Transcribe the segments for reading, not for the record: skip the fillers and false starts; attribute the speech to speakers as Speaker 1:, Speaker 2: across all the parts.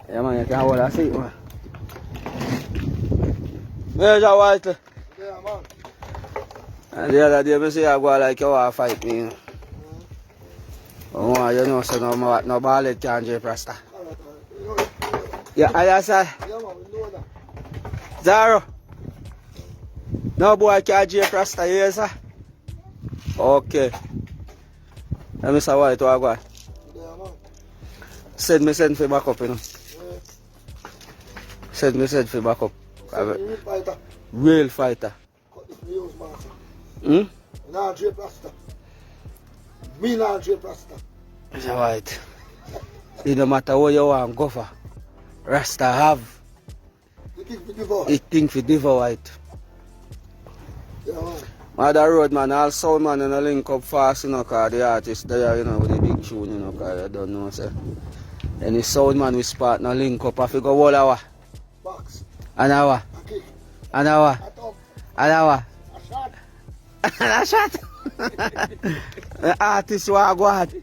Speaker 1: Yeah, man, you can hold a seat, man. Major White.
Speaker 2: Yeah, man.
Speaker 1: And the other day, I see you go like you want to fight me. Oh, you know, so no ball can't drape Rasta. Yeah, I say.
Speaker 2: Yeah, man, we know that.
Speaker 1: Zaro. No boy can't drape Rasta, yes, sir? Okay. Let me see what it was going.
Speaker 2: Yeah, man.
Speaker 1: Send for back up, you know.
Speaker 2: Yeah.
Speaker 1: Send for back up.
Speaker 2: Real fighter.
Speaker 1: Real fighter.
Speaker 2: Cut this news, man.
Speaker 1: Hmm?
Speaker 2: Nah, drape Rasta. Me nah drape Rasta.
Speaker 1: It's alright. It no matter what you want go for. Rasta have.
Speaker 2: You think we devour?
Speaker 1: It think for devour it.
Speaker 2: Yeah, man.
Speaker 1: Mother road man, all sound man and link up fast, you know, cause the artist there, you know, with the big tune, you know, cause you don't know, say. Any sound man with spot no link up, I figure all hour.
Speaker 2: Box.
Speaker 1: An hour.
Speaker 2: A kick.
Speaker 1: An hour.
Speaker 2: A thump.
Speaker 1: An hour.
Speaker 2: A shot.
Speaker 1: And a shot. The artist want go out.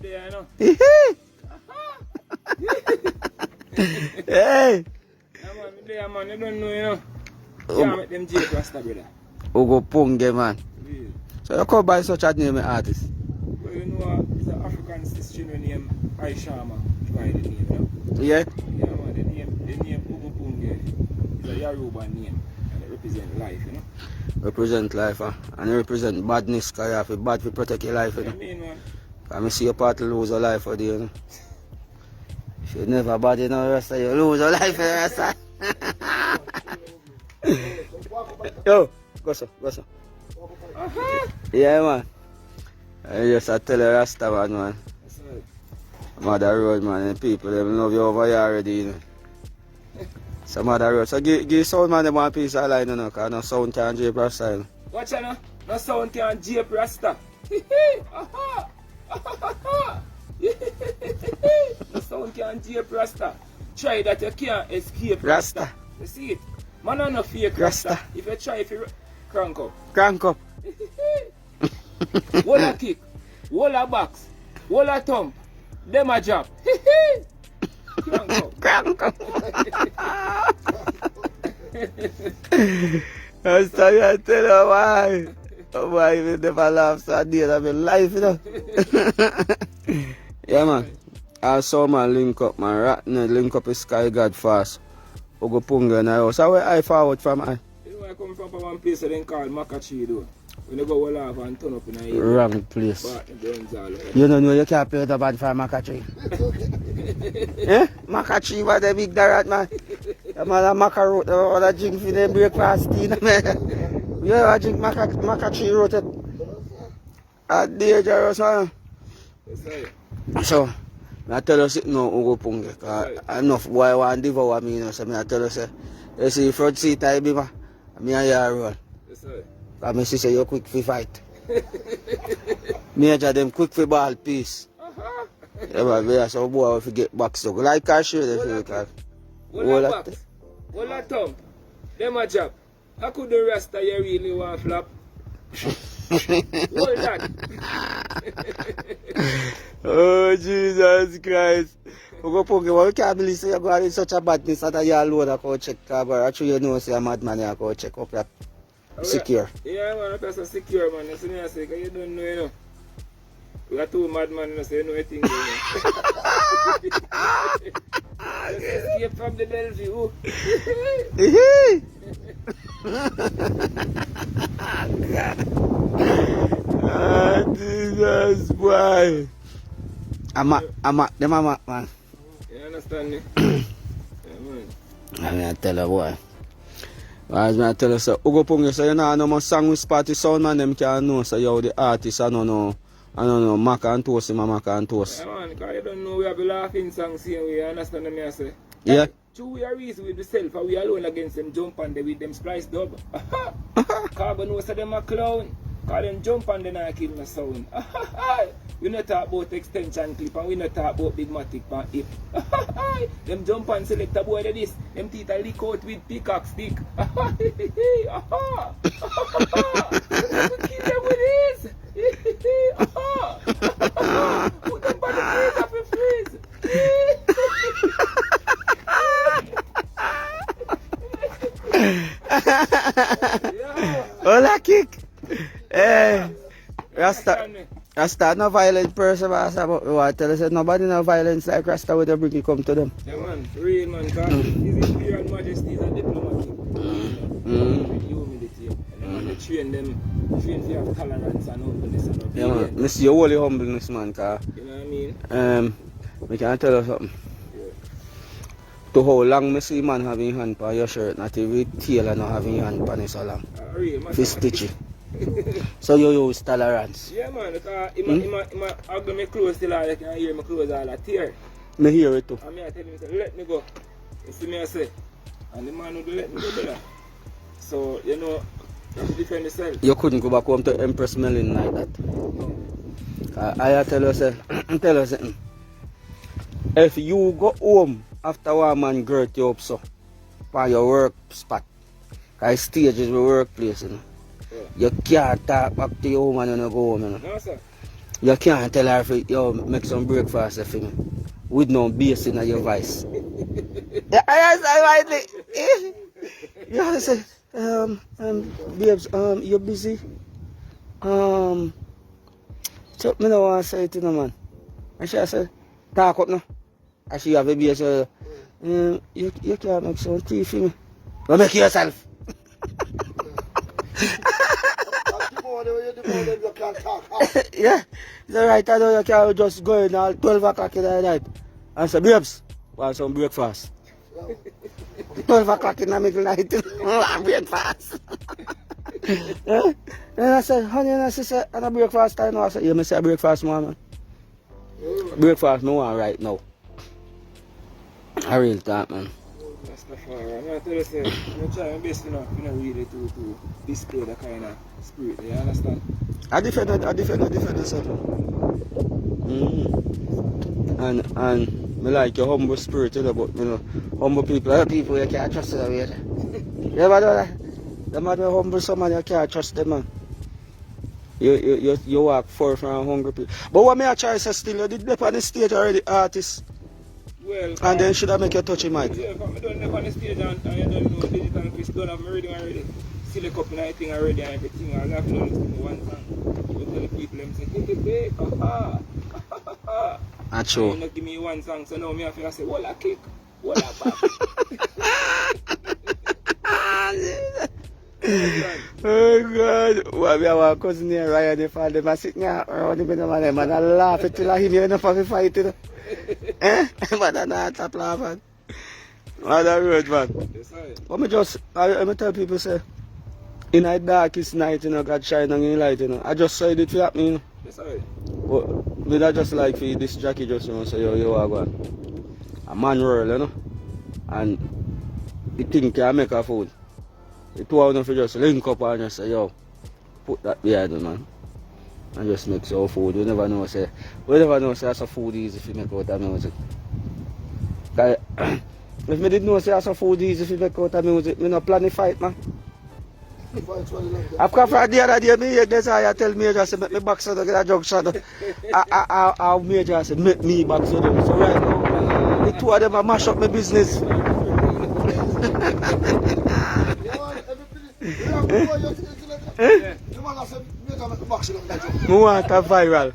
Speaker 3: Yeah, I know.
Speaker 1: Hey.
Speaker 3: Yeah, man, you don't know, you know. Can't make them J Rasta, brother.
Speaker 1: Khago Pungeh, man.
Speaker 3: Yeah.
Speaker 1: So you come by such a name artist?
Speaker 3: Well, you know, it's an African sister name, Aishama, by the name, you know.
Speaker 1: Yeah?
Speaker 3: Yeah, man, the name Khago Pungeh is a Yoruba name, and it represents life, you know.
Speaker 1: Represent life, huh? And you represent badness, because you have to bad to protect your life, you know.
Speaker 3: I mean, man.
Speaker 1: Because I see your part to lose your life for the, you know. If you never bad, you know, the rest of you lose your life for the rest of Yo, go so. Yeah, man. I just tell you Rasta, man.
Speaker 3: That's right.
Speaker 1: Mother road, man, and people, they love you over here already, you know. Some other road. So give sound man them one piece of line, you know, because no sound can't drape Rasta, you know.
Speaker 3: Watch out, no sound can J Rasta. No sound can J Rasta. Try that, you can't escape Rasta. You see it? Man, I'm not fake Rasta. If you try, if you crank up.
Speaker 1: Crank up.
Speaker 3: Wall a kick, wall a box, wall a thump, them a jab. Crank up.
Speaker 1: Crank up. I tell you why. Oh, why you never laugh so dear of your life, you know. Yeah, man. I saw man link up, man. Ratner link up with Sky God fast. Khago Pungeh in the house. So where I forward from I?
Speaker 3: You know I come from one place that they call Makachi though. When you go all off and turn up in a
Speaker 1: Wrong place.
Speaker 3: But
Speaker 1: You don't know you can't pay the bad for Makachi. Eh? Makachi was the big darat, man. The man a macaroni, the drink for them breakfast tea, man. You ever drink Makachi roasted? That's dangerous, man. So, I tell you something now, Khago Pungeh. Enough boy want to devour me, you know, so I tell you, say, you see front seat I be, man, me and you roll. Because I say you quick for fight. Major them quick for ball piece. Yeah, but we are some boy if you get boxed up. Like I show them if you can.
Speaker 3: Wall a box, wall a thump, them a jab. How could the rest of you really want to flap? Hold that.
Speaker 1: Oh, Jesus Christ. Khago Pungeh, well, we can't believe you're going in such a badness that you alone to go check, but actually you know you're a madman, you go check up that secure.
Speaker 3: Yeah, man, that's a secure, man. That's what I say, because you don't know, you know. We are two madmen, you know, so you know anything. Just escape from the Delphi, oh.
Speaker 1: Oh, Jesus, boy. I'm at them, man.
Speaker 3: You understand me? Yeah, man.
Speaker 1: I tell you, boy. As I tell you, so Khago Pungeh, so you know, no more song with party sound, man, them can know, so you the artist, I don't know, Mac and Toast, Mac and Toast.
Speaker 3: Yeah, man, because you don't know, we have a laughing song, same way, you understand me, I say?
Speaker 1: Yeah.
Speaker 3: True, we are reason with myself, and we alone against them jump on them with them splice dub. Carbon knows that them a clown. Cause them jump on the night kill my sound. We not talk about extension clip and we not talk about big matic and hip. Them jump and select a boy like this. Them teeth a lick out with peacock stick. We kill them with this. Put them by the face of the freeze.
Speaker 1: Hola kick. Rasta no violent person, but I tell you, say nobody no violence like Rasta with the bring it come to them.
Speaker 3: Yeah, man, real man, because his imperial majesty is a diplomatic. Humility. And they train to have tolerance and humbleness and obedience.
Speaker 1: Yeah, man. I see your holy humbleness, man, cause,
Speaker 3: you know what I mean?
Speaker 1: I can tell you something. To how long I see man having hand on your shirt, not every tailor not having hand on it so long. For stitching. So you use tolerance.
Speaker 3: Yeah, man, because I got my clothes till I can hear my clothes all at tear.
Speaker 1: I hear it too.
Speaker 3: And I tell him, let me go. You see me, I say. And the man would let me go to that. So, you know, you have to defend yourself.
Speaker 1: You couldn't go back home to Empress Melon like that.
Speaker 3: No.
Speaker 1: I tell you something. If you go home after one man girt you up so, for your work spot, because stage is your workplace, you know. You can't talk back to your woman when you go home, you know.
Speaker 3: No, sir.
Speaker 1: You can't tell her if you make some breakfast for me with no bass in your voice. You say, babes, you're busy? So me no want to say it to no man. And she said, talk up now. And she have a bass, you can't make some tea for me. Well, make it yourself. Yeah, it's alright. I know you can't just go in at 12 o'clock in the night and say, babes, want some breakfast. 12 o'clock in the middle of the night, breakfast. Yeah? And I said, honey, and I said, and a breakfast time now. I said, yeah, I say breakfast, man. Breakfast, no one right now. I really thought, man.
Speaker 3: I'm going to tell you, say, I'm trying my best, you know, really to display the kind of spirit, you understand?
Speaker 1: I defend yourself. And me like your humble spirit, you know, but you know, humble people you can't trust them. You ever know that? Them are humble someone you can't trust them, man. You walk far from hungry people. But what me I try to say still, you did up on the stage already, artist.
Speaker 3: Well,
Speaker 1: and then should I make you touch your mic?
Speaker 3: Yeah, if I don't up on the stage and you don't know digital fish, don't have me ready already. Select up and everything already and everything. I have to listen to one song. You tell the people them say, hey, ha ha.
Speaker 1: That's true.
Speaker 3: And you not give me one song, so now me have to say, walla kick, walla back.
Speaker 1: Oh God! Well, we have our cousin here, Ryan, they found them sitting here around the middle of them and I laugh until I hear enough of a fight, you know. But I not stop laughing. What a road, man. Yes, I tell people, say, in the darkest night, you know, God shine on your light, you know. I just said it for me, you know.
Speaker 3: Yes, sir.
Speaker 1: But me not just like for this Jackie just, you know, say, yo, are going. A man world, you know. And the thing can make a food. The two of them just link up and just say, yo, put that behind, man. And just make some food. We never know, say that's a food easy if you make out of music. Cause if me didn't know say that's a food easy if you make out of music, me not plan to fight, man. I've come from the other day, me hear this, I tell Major, say, make me box out get a junction. I'll Major say, make me box out. So right now, the two of them are mash up my business. I want a viral.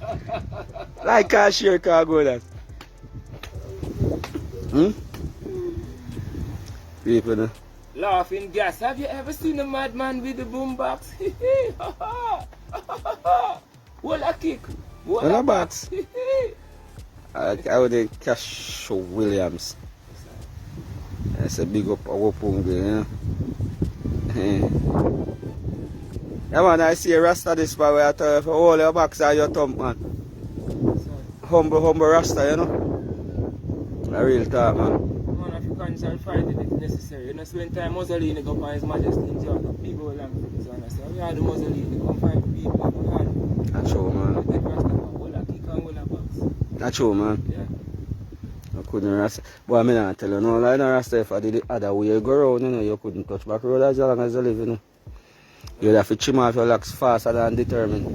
Speaker 1: Like a share cargo that. People know.
Speaker 3: Laughing gas. Have you ever seen a madman with a boombox? What a kick.
Speaker 1: What a box. I would Cash Williams. That's a big up Khago Pungeh, yeah, man, I see a Rasta this by where I tell you, if you hold your box or your thumb, man. Humble Rasta, you know. A real talk, man.
Speaker 3: Man, Africans are fighting it necessary. You know, so when time Mussolini go for his majesty in Georgia, people will learn from his honor. So we are the Mussolini, come find people, come on.
Speaker 1: That's true, man.
Speaker 3: Hold a kick and hold a box.
Speaker 1: That's true, man.
Speaker 3: Yeah.
Speaker 1: I couldn't Rasta. But I mean, I tell you, no, like no Rasta, if I did the other way you go around, you know, you couldn't touch back road as long as you live, you know. You'd have to trim off your locks faster than determined.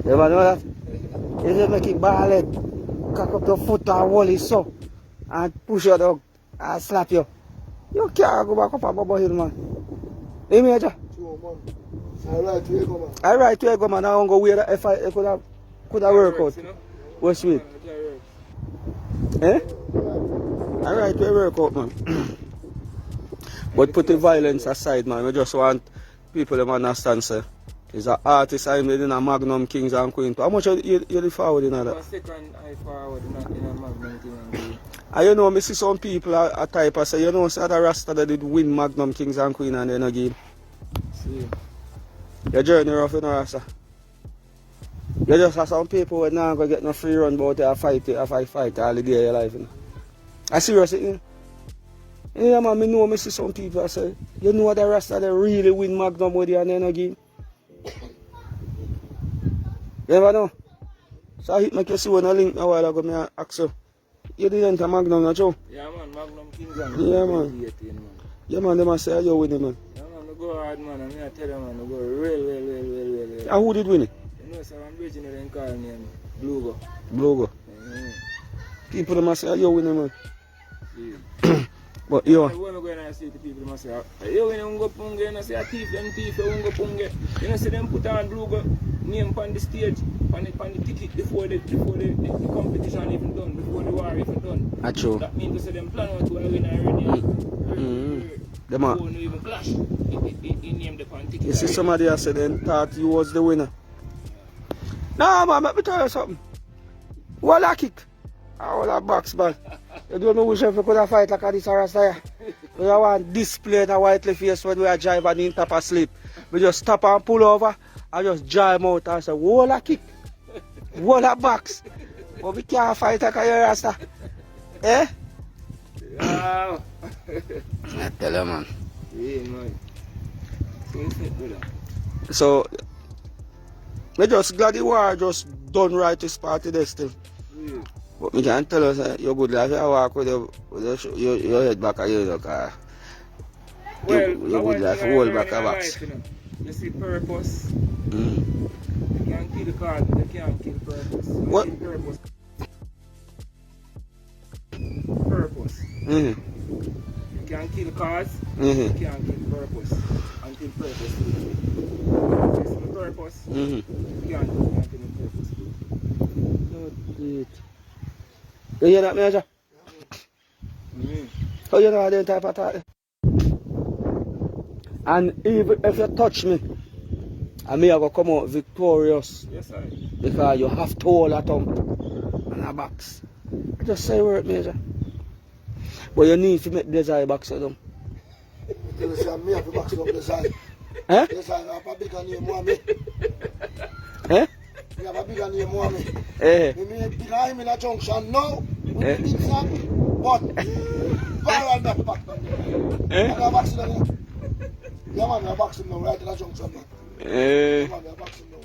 Speaker 1: You ever know that? If you make it ballad, cock up your foot or wall it so, and push your dog and slap you. You can't go back up a Bubble Hill, man. Hey, Major.
Speaker 2: So, man. So, right where you go, man.
Speaker 1: I right where you go, man. I don't go where if I could have worked out.
Speaker 3: You know?
Speaker 1: What's sweet? Eh? I right where you work out, man. But put the violence aside, man. We just want people to understand, sir. He's an artist, I'm in a Magnum Kings and Queen. How much you forward in that?
Speaker 3: Second, I forward in a Magnum King and Queen.
Speaker 1: And you know, I see some people a type of say, you know, say the Rasta that did win Magnum Kings and Queen and then again.
Speaker 3: See.
Speaker 1: Your journey rough, you know, Rasta. You just have some people who now going to get no free run but they fight all the day of your life, you know. I serious, you know. Yeah, man, I see some people I say, you know the Rasta they really win Magnum with you and then again. You never know. So I hit my see when I link a while ago, I ask you, you didn't enter Magnum, not you?
Speaker 3: Yeah, man, Magnum Kings and
Speaker 1: Yeah, man. Yeah, man, they must say you win it, man.
Speaker 3: Yeah, man, I go hard, man, and I tell you, man, I go real.
Speaker 1: And who did win it?
Speaker 3: You know, so I'm bridging it and call me Blugo.
Speaker 1: Blugo. People they must say you win it, man.
Speaker 3: See.
Speaker 1: But yo.
Speaker 3: When I go and I see the people, they must say, yo, when you go Pungeh, and I say, a thief, you go Pungeh. You know, see them put on Blugo name on the stage, on the ticket before the competition even done, before the war even done.
Speaker 1: That's true.
Speaker 3: That means to say them plan out to win already.
Speaker 1: Them are.
Speaker 3: Don't even clash. He named the pan ticket.
Speaker 1: You see somebody else said then thought you was the winner. Nah, man, let me tell you something. What a kick. All a box, man. You don't know which if you could have fight like this Rasta. We want display the white face when we are driving and in top of sleep. We just stop and pull over and just drive out and say, wall a kick. Wall a box. But we can't fight like a Rasta. Eh?
Speaker 3: Wow.
Speaker 1: I tell you, man.
Speaker 3: Yeah, man.
Speaker 1: So, we just glad the war just done right this party this thing.
Speaker 3: Yeah.
Speaker 1: But me can tell us you're good life, you walk with your head back again, you know,
Speaker 3: well,
Speaker 1: you're good life, hold back a box.
Speaker 3: You see purpose. You can't kill the card, you can't kill purpose.
Speaker 1: What?
Speaker 3: Kill purpose. Purpose. You can't kill cards, you can't kill purpose. Until purpose. You see the purpose, you can't kill the purpose.
Speaker 1: You hear that, Major? How you know that type of talk? And even if you touch me, I may have to come out victorious.
Speaker 3: Yes, sir.
Speaker 1: Because you have to hold a thumb and a box. Just say word, Major. But you need to make Desire box with them.
Speaker 2: You say me have to box up Desire.
Speaker 1: Eh?
Speaker 2: Desire have a bigger name more me.
Speaker 1: Eh?
Speaker 2: You have a bigger name more me.
Speaker 1: Eh?
Speaker 2: Me behind me in a junction now. With the big snap. But viral back back.
Speaker 1: Eh?
Speaker 2: And I box him. Yeah, man, I box him now right in a junction, man.
Speaker 1: Eh?
Speaker 2: Yeah, man, I box him now.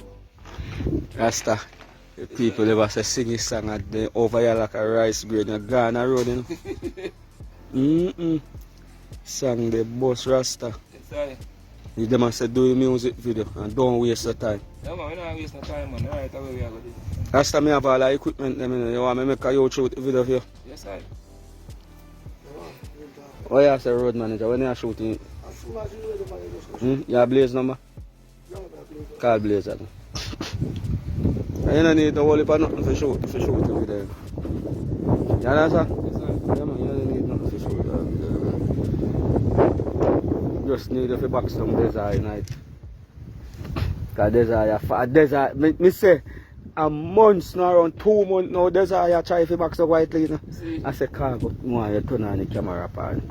Speaker 1: Rasta. The people ever say sing a song at the over here like a rice grain in Ghana road, you know? Song the Box Rasta.
Speaker 3: Yes, sir.
Speaker 1: You them say do a music video and don't waste the time.
Speaker 3: Yeah, man, we don't waste no time, man. Right away we are going to do.
Speaker 1: Rasta me have all the equipment them, you know. You want me make a you shoot video for you?
Speaker 3: Yes, sir.
Speaker 1: Oh yeah, say road manager, when you are shooting?
Speaker 2: As soon as you ready, man, you just go.
Speaker 1: You have Blaze number?
Speaker 2: Yeah, man, I believe that.
Speaker 1: Call Blaze that. And you don't need to hold it for nothing for shoot the video. You understand?
Speaker 3: Yes, sir.
Speaker 1: Yeah man, you don't need nothing to shoot the video. You just need to box some Desire night. Because Desire, me say, a month now, around 2 months now, Desire try to box the Whiteley, you know. I say, Khago, you turn on the camera pan.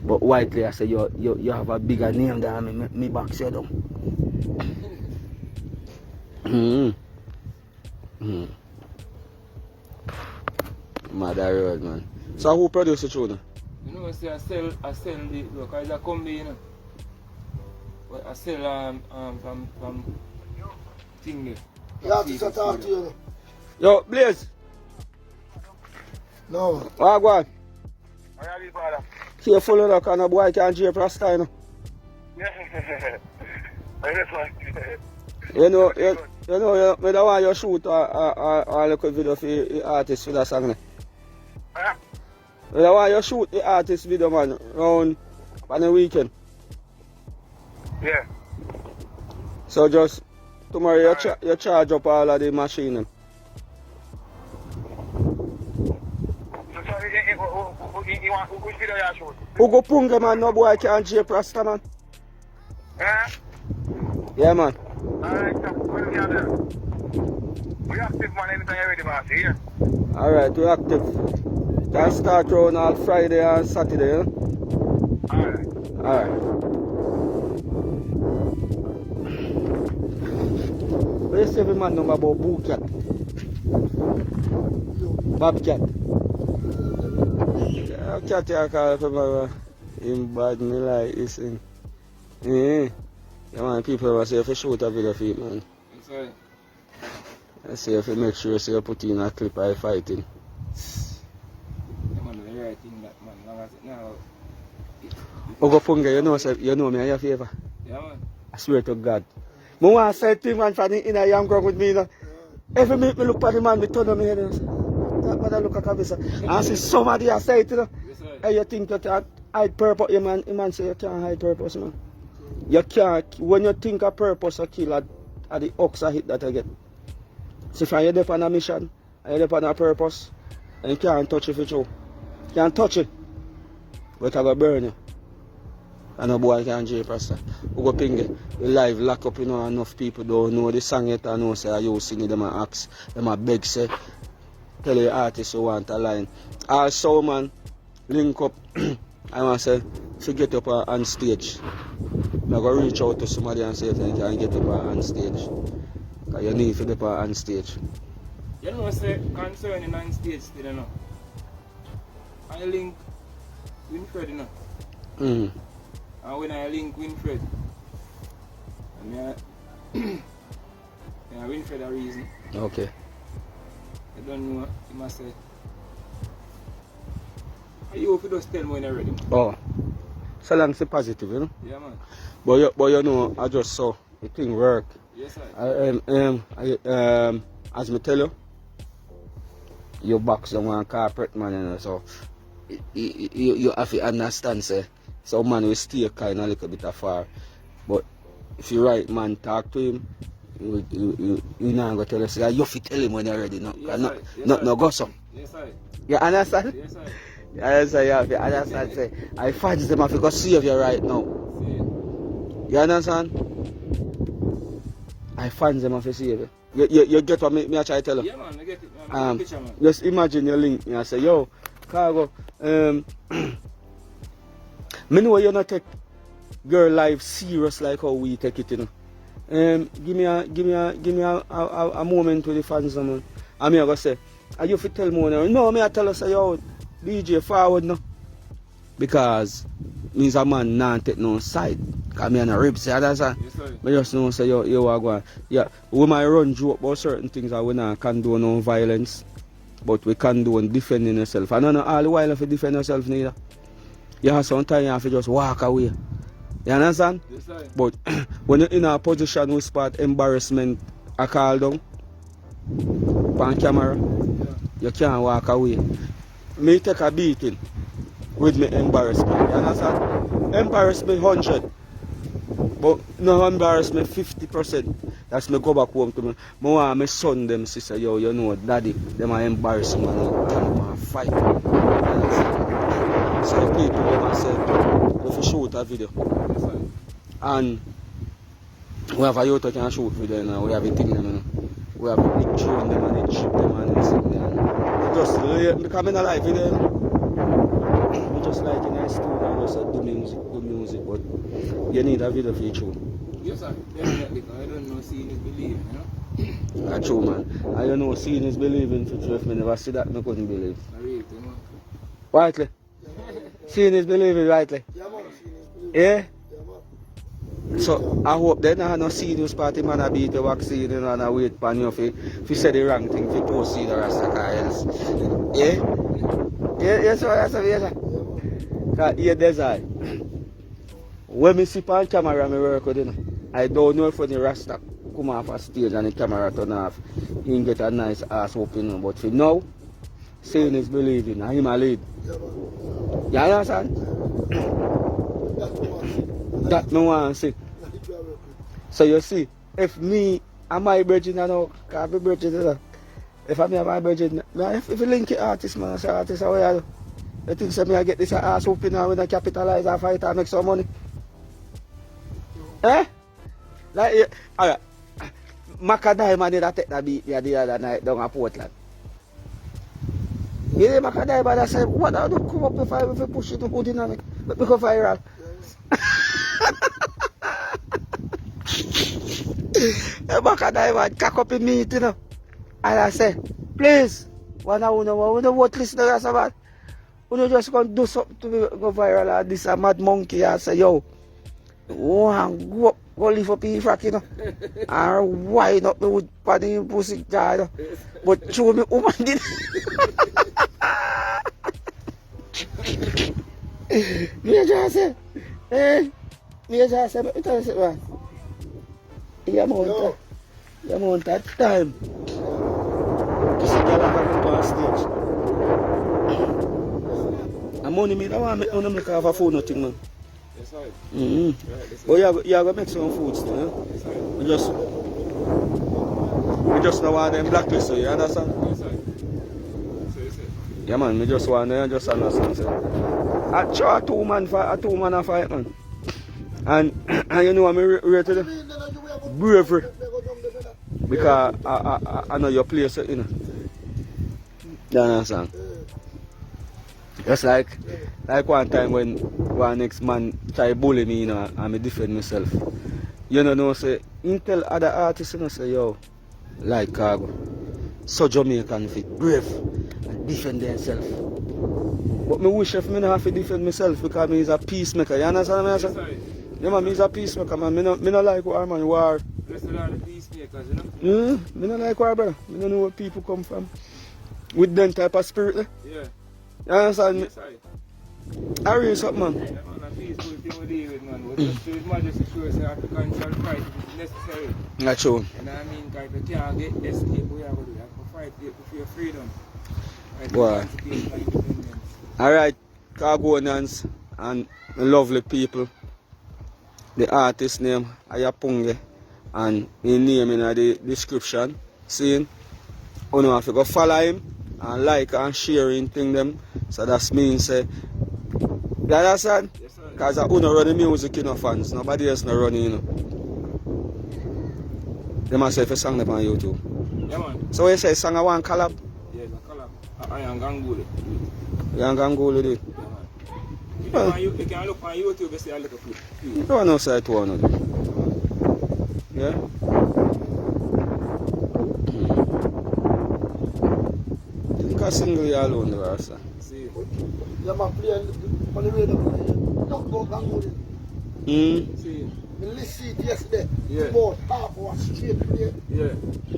Speaker 1: But Whiteley, I say, you have a bigger name than me box you down. Mother road, man. So who produced the tune?
Speaker 3: You know, say I sell the look, it's a combi, you know. But I sell from thing there.
Speaker 2: Yeah, this is talk to you.
Speaker 1: Yo, Blaze.
Speaker 2: No.
Speaker 1: What go on?
Speaker 3: Where are you, father?
Speaker 1: Careful enough, and a boy can't drape Rasta, you know.
Speaker 3: Yeah.
Speaker 1: You know, me don't want you shoot a little video for the artist for that song. Me don't want you shoot the artist video, man, round On the weekend.
Speaker 4: Yeah.
Speaker 1: So just tomorrow you charge up all of the machine.
Speaker 4: So you want which video you shoot?
Speaker 1: Khago Pungeh man, no boy can't drape Rasta man.
Speaker 4: Yeah?
Speaker 1: Yeah man.
Speaker 4: Alright, so what do you have there? We active man anytime you're ready, man. See ya.
Speaker 1: Alright, we active. Can start around all Friday and Saturday, you know?
Speaker 4: Alright.
Speaker 1: Alright. What you say the man number about Boo Cat? Bobcat. Yeah, cat I call him him bad me like this thing. Yeah. Yeah man, people will say if you shoot a video for it, man.
Speaker 3: That's right.
Speaker 1: I say if you make sure so you put in a clip I fighting.
Speaker 3: Yeah, man, the right thing that man. Long as it now.
Speaker 1: Khago Pungeh, you know me and your favor.
Speaker 3: Yeah, man.
Speaker 1: I swear to God. I want to say thing man for the inner young girl with me. You know. Every minute me look at the man, me turn on my head and say, that man look at me sir. And I see somebody I say it, you know.
Speaker 3: Yes, right.
Speaker 1: Hey, you think you can hide purpose? Yeah, man, the man say you can't hide purpose, man. You can't, when you think of purpose, you kill at the ox hit that I get. So if you're there on a mission, and you're there on a purpose, and you can't touch it for you. You can't touch it, but I go burn you. And no boy can't drape Rasta. Khago Pungeh, the live lock up, you know, enough people don't know the song yet and know say you sing it, them a ask, them a beg say, tell your artist you want a line. Also man, link up, I want to say, to get up on stage. I'm going to reach out to somebody and say if you can get up on stage. Because you need to get up on stage.
Speaker 3: You know, say, concerning on stage still, you know. I link Winfred, you know. And when I link Winfred, I Winfred a reason.
Speaker 1: Okay.
Speaker 3: I don't know, he must say. You if you just tell me when you're ready.
Speaker 1: Oh. So long as it's positive, you know.
Speaker 3: Yeah, man.
Speaker 1: But you know, I just saw the thing work.
Speaker 3: Yes, sir.
Speaker 1: As me tell you, you box on one corporate man, you know, so you have to understand, say, some man will stay kind of a little bit afar. But if you right man talk to him, you not going to tell us, you have to tell him when you're ready. No,
Speaker 3: Yes,
Speaker 1: no,
Speaker 3: sir. Yes,
Speaker 1: no,
Speaker 3: sir.
Speaker 1: no, go so.
Speaker 3: Yes, sir.
Speaker 1: You understand?
Speaker 3: Yes, sir.
Speaker 1: Yes, I have. You understand? Say, I find them if you go save you right now.
Speaker 3: See,
Speaker 1: You understand? I find them if you save you. You get what me I try to tell you?
Speaker 3: yeah, man, I get it, man. I get the picture, man.
Speaker 1: Just imagine you link me and say, yo, Khago, me know you not take girl life serious like how we take it, you know. Give me a moment with the fans, man. And me I go say, are you fit tell me now? No, me I tell us, yo, DJ forward no. Because me's a man not take no side. Cause me and a ribs, you understand?
Speaker 3: Yes, sir.
Speaker 1: I just know say you are going. Yeah, we might run joke about certain things that we not condone no violence. But we condone defending yourself. And I know all the while if you defend yourself neither. You have sometimes you have to just walk away. You understand?
Speaker 3: Yes, sir.
Speaker 1: But when you're in a position with spot embarrassment I call down on camera, you can't walk away. Me take a beating with me embarrassment. You understand? Embarrass me 100. But no embarrass me 50%. That's me go back home to me. I want my son them sister, yo, you know daddy, them are embarrassing man and fight. You understand? So people them say if you shoot a video.
Speaker 3: Yes, sir.
Speaker 1: And we have a youth that can shoot video now, we have a thing them, you know. We have a big drone them and they chip them and everything there. Just because I'm in a life video, you know. We just like in a studio just do music, but you need a video for your tune.
Speaker 3: Yes, sir. Definitely, because I don't know seeing is believing, you know.
Speaker 1: That's true, man. I don't know, seeing is believing for true. If I never see that, I couldn't believe.
Speaker 3: I read it, you know.
Speaker 1: Rightly? Seeing is believing, rightly?
Speaker 2: Yeah, man.
Speaker 1: Yeah?
Speaker 2: Yeah, man.
Speaker 1: So, I hope they not no see this party man a beat the vaccine you know, and I wait for you if you say the wrong thing, if you post the Rasta else. Yeah? Yeah, yes, sir, yes, sir, yes, sir. Because here there's I. When I see on camera, I work with it. I don't know if when the Rasta come off a stage and the camera turn off, he can get a nice ass open. But for now, seeing is believing, and him a lead.
Speaker 2: Yeah, man.
Speaker 1: You understand? That me want to see. So you see, if me and my virgin, I know, can't be virgin, you know. If I me and my virgin, if you link it artist, man, I say artist, how you do? You think so me I get this ass open now when I capitalize and fight and make some money? Eh? Like, yeah. Alright. Macadai man did take that beat the other night down at Portland. Yeah, Macadai man said, what I do come up if I push it to good in me? But we go viral. Macadai man cock up in me, you know. And I say, please, one I wanna what listener as about. You just gonna do something to go viral and this a mad monkey and say, yo, go up, go live up in frack, you know. And wind up me with body pussy jar, you know. But show me woman did. Me just say, me just say, me tell you man. You amount of time. To see girl come up on stage. And money me don't want to make have a food nothing, man.
Speaker 3: Yes, right.
Speaker 1: But you have to make some food still, yeah? We just don't want them blacklist, so you understand?
Speaker 3: Yes, right. So you say?
Speaker 1: Yeah, man, we just want them, just understand. So. I try a two man a fight, man. And you know what I rate it? Bravery. Because I know your place, you know. You understand? Just like one time when one next man try bully me, you know, and me defend myself. You know, say, tell other artists, you know, say, yo, like Khago, so Jamaican fit, brave, and defend themselves. But me wish if me not have to defend myself because me is a peacemaker, you understand what I'm saying? Yeah, man, me is a peacemaker, man. Me not like war, man, war.
Speaker 3: There's a lot of peacemakers, you know?
Speaker 1: Me not like war, brother. Me don't know where people come from. With them type of spirit, eh?
Speaker 3: Yeah.
Speaker 1: You understand me?
Speaker 3: Yes, right.
Speaker 1: I read something, man.
Speaker 3: Yeah, man, a peaceful thing we deal with, man. But just to his majesty shows you have to control fight if it's necessary.
Speaker 1: That's true.
Speaker 3: You know what I mean? Because if you can't get escape, what you have to do? You have to fight for your freedom. Right?
Speaker 1: Wow. Alright, Khagonians and the lovely people. The artist name, Khago Pungeh, and his name in the description. See? You know, if you go follow him and like and share him thing them. So that means you understand?
Speaker 3: Yes, sir.
Speaker 1: Because I don't run the music, you know, fans. Nobody else not running, you know. They must say if a song them on YouTube.
Speaker 3: Yeah, man.
Speaker 1: So when you say song I want collab?
Speaker 3: Yeah, it's a collab. I am Ganguli.
Speaker 1: You and Ganguli do it?
Speaker 3: Yeah, man. You can look on YouTube and see a little clip.
Speaker 1: You don't know say it one of them. Yeah? I single you alone, the Rasta.
Speaker 3: See?
Speaker 2: Yeah, man, play on the radio. Don't go Gangoli.
Speaker 3: See?
Speaker 2: We listen it yesterday.
Speaker 3: Yeah.
Speaker 2: About half hour straight play.
Speaker 3: Yeah.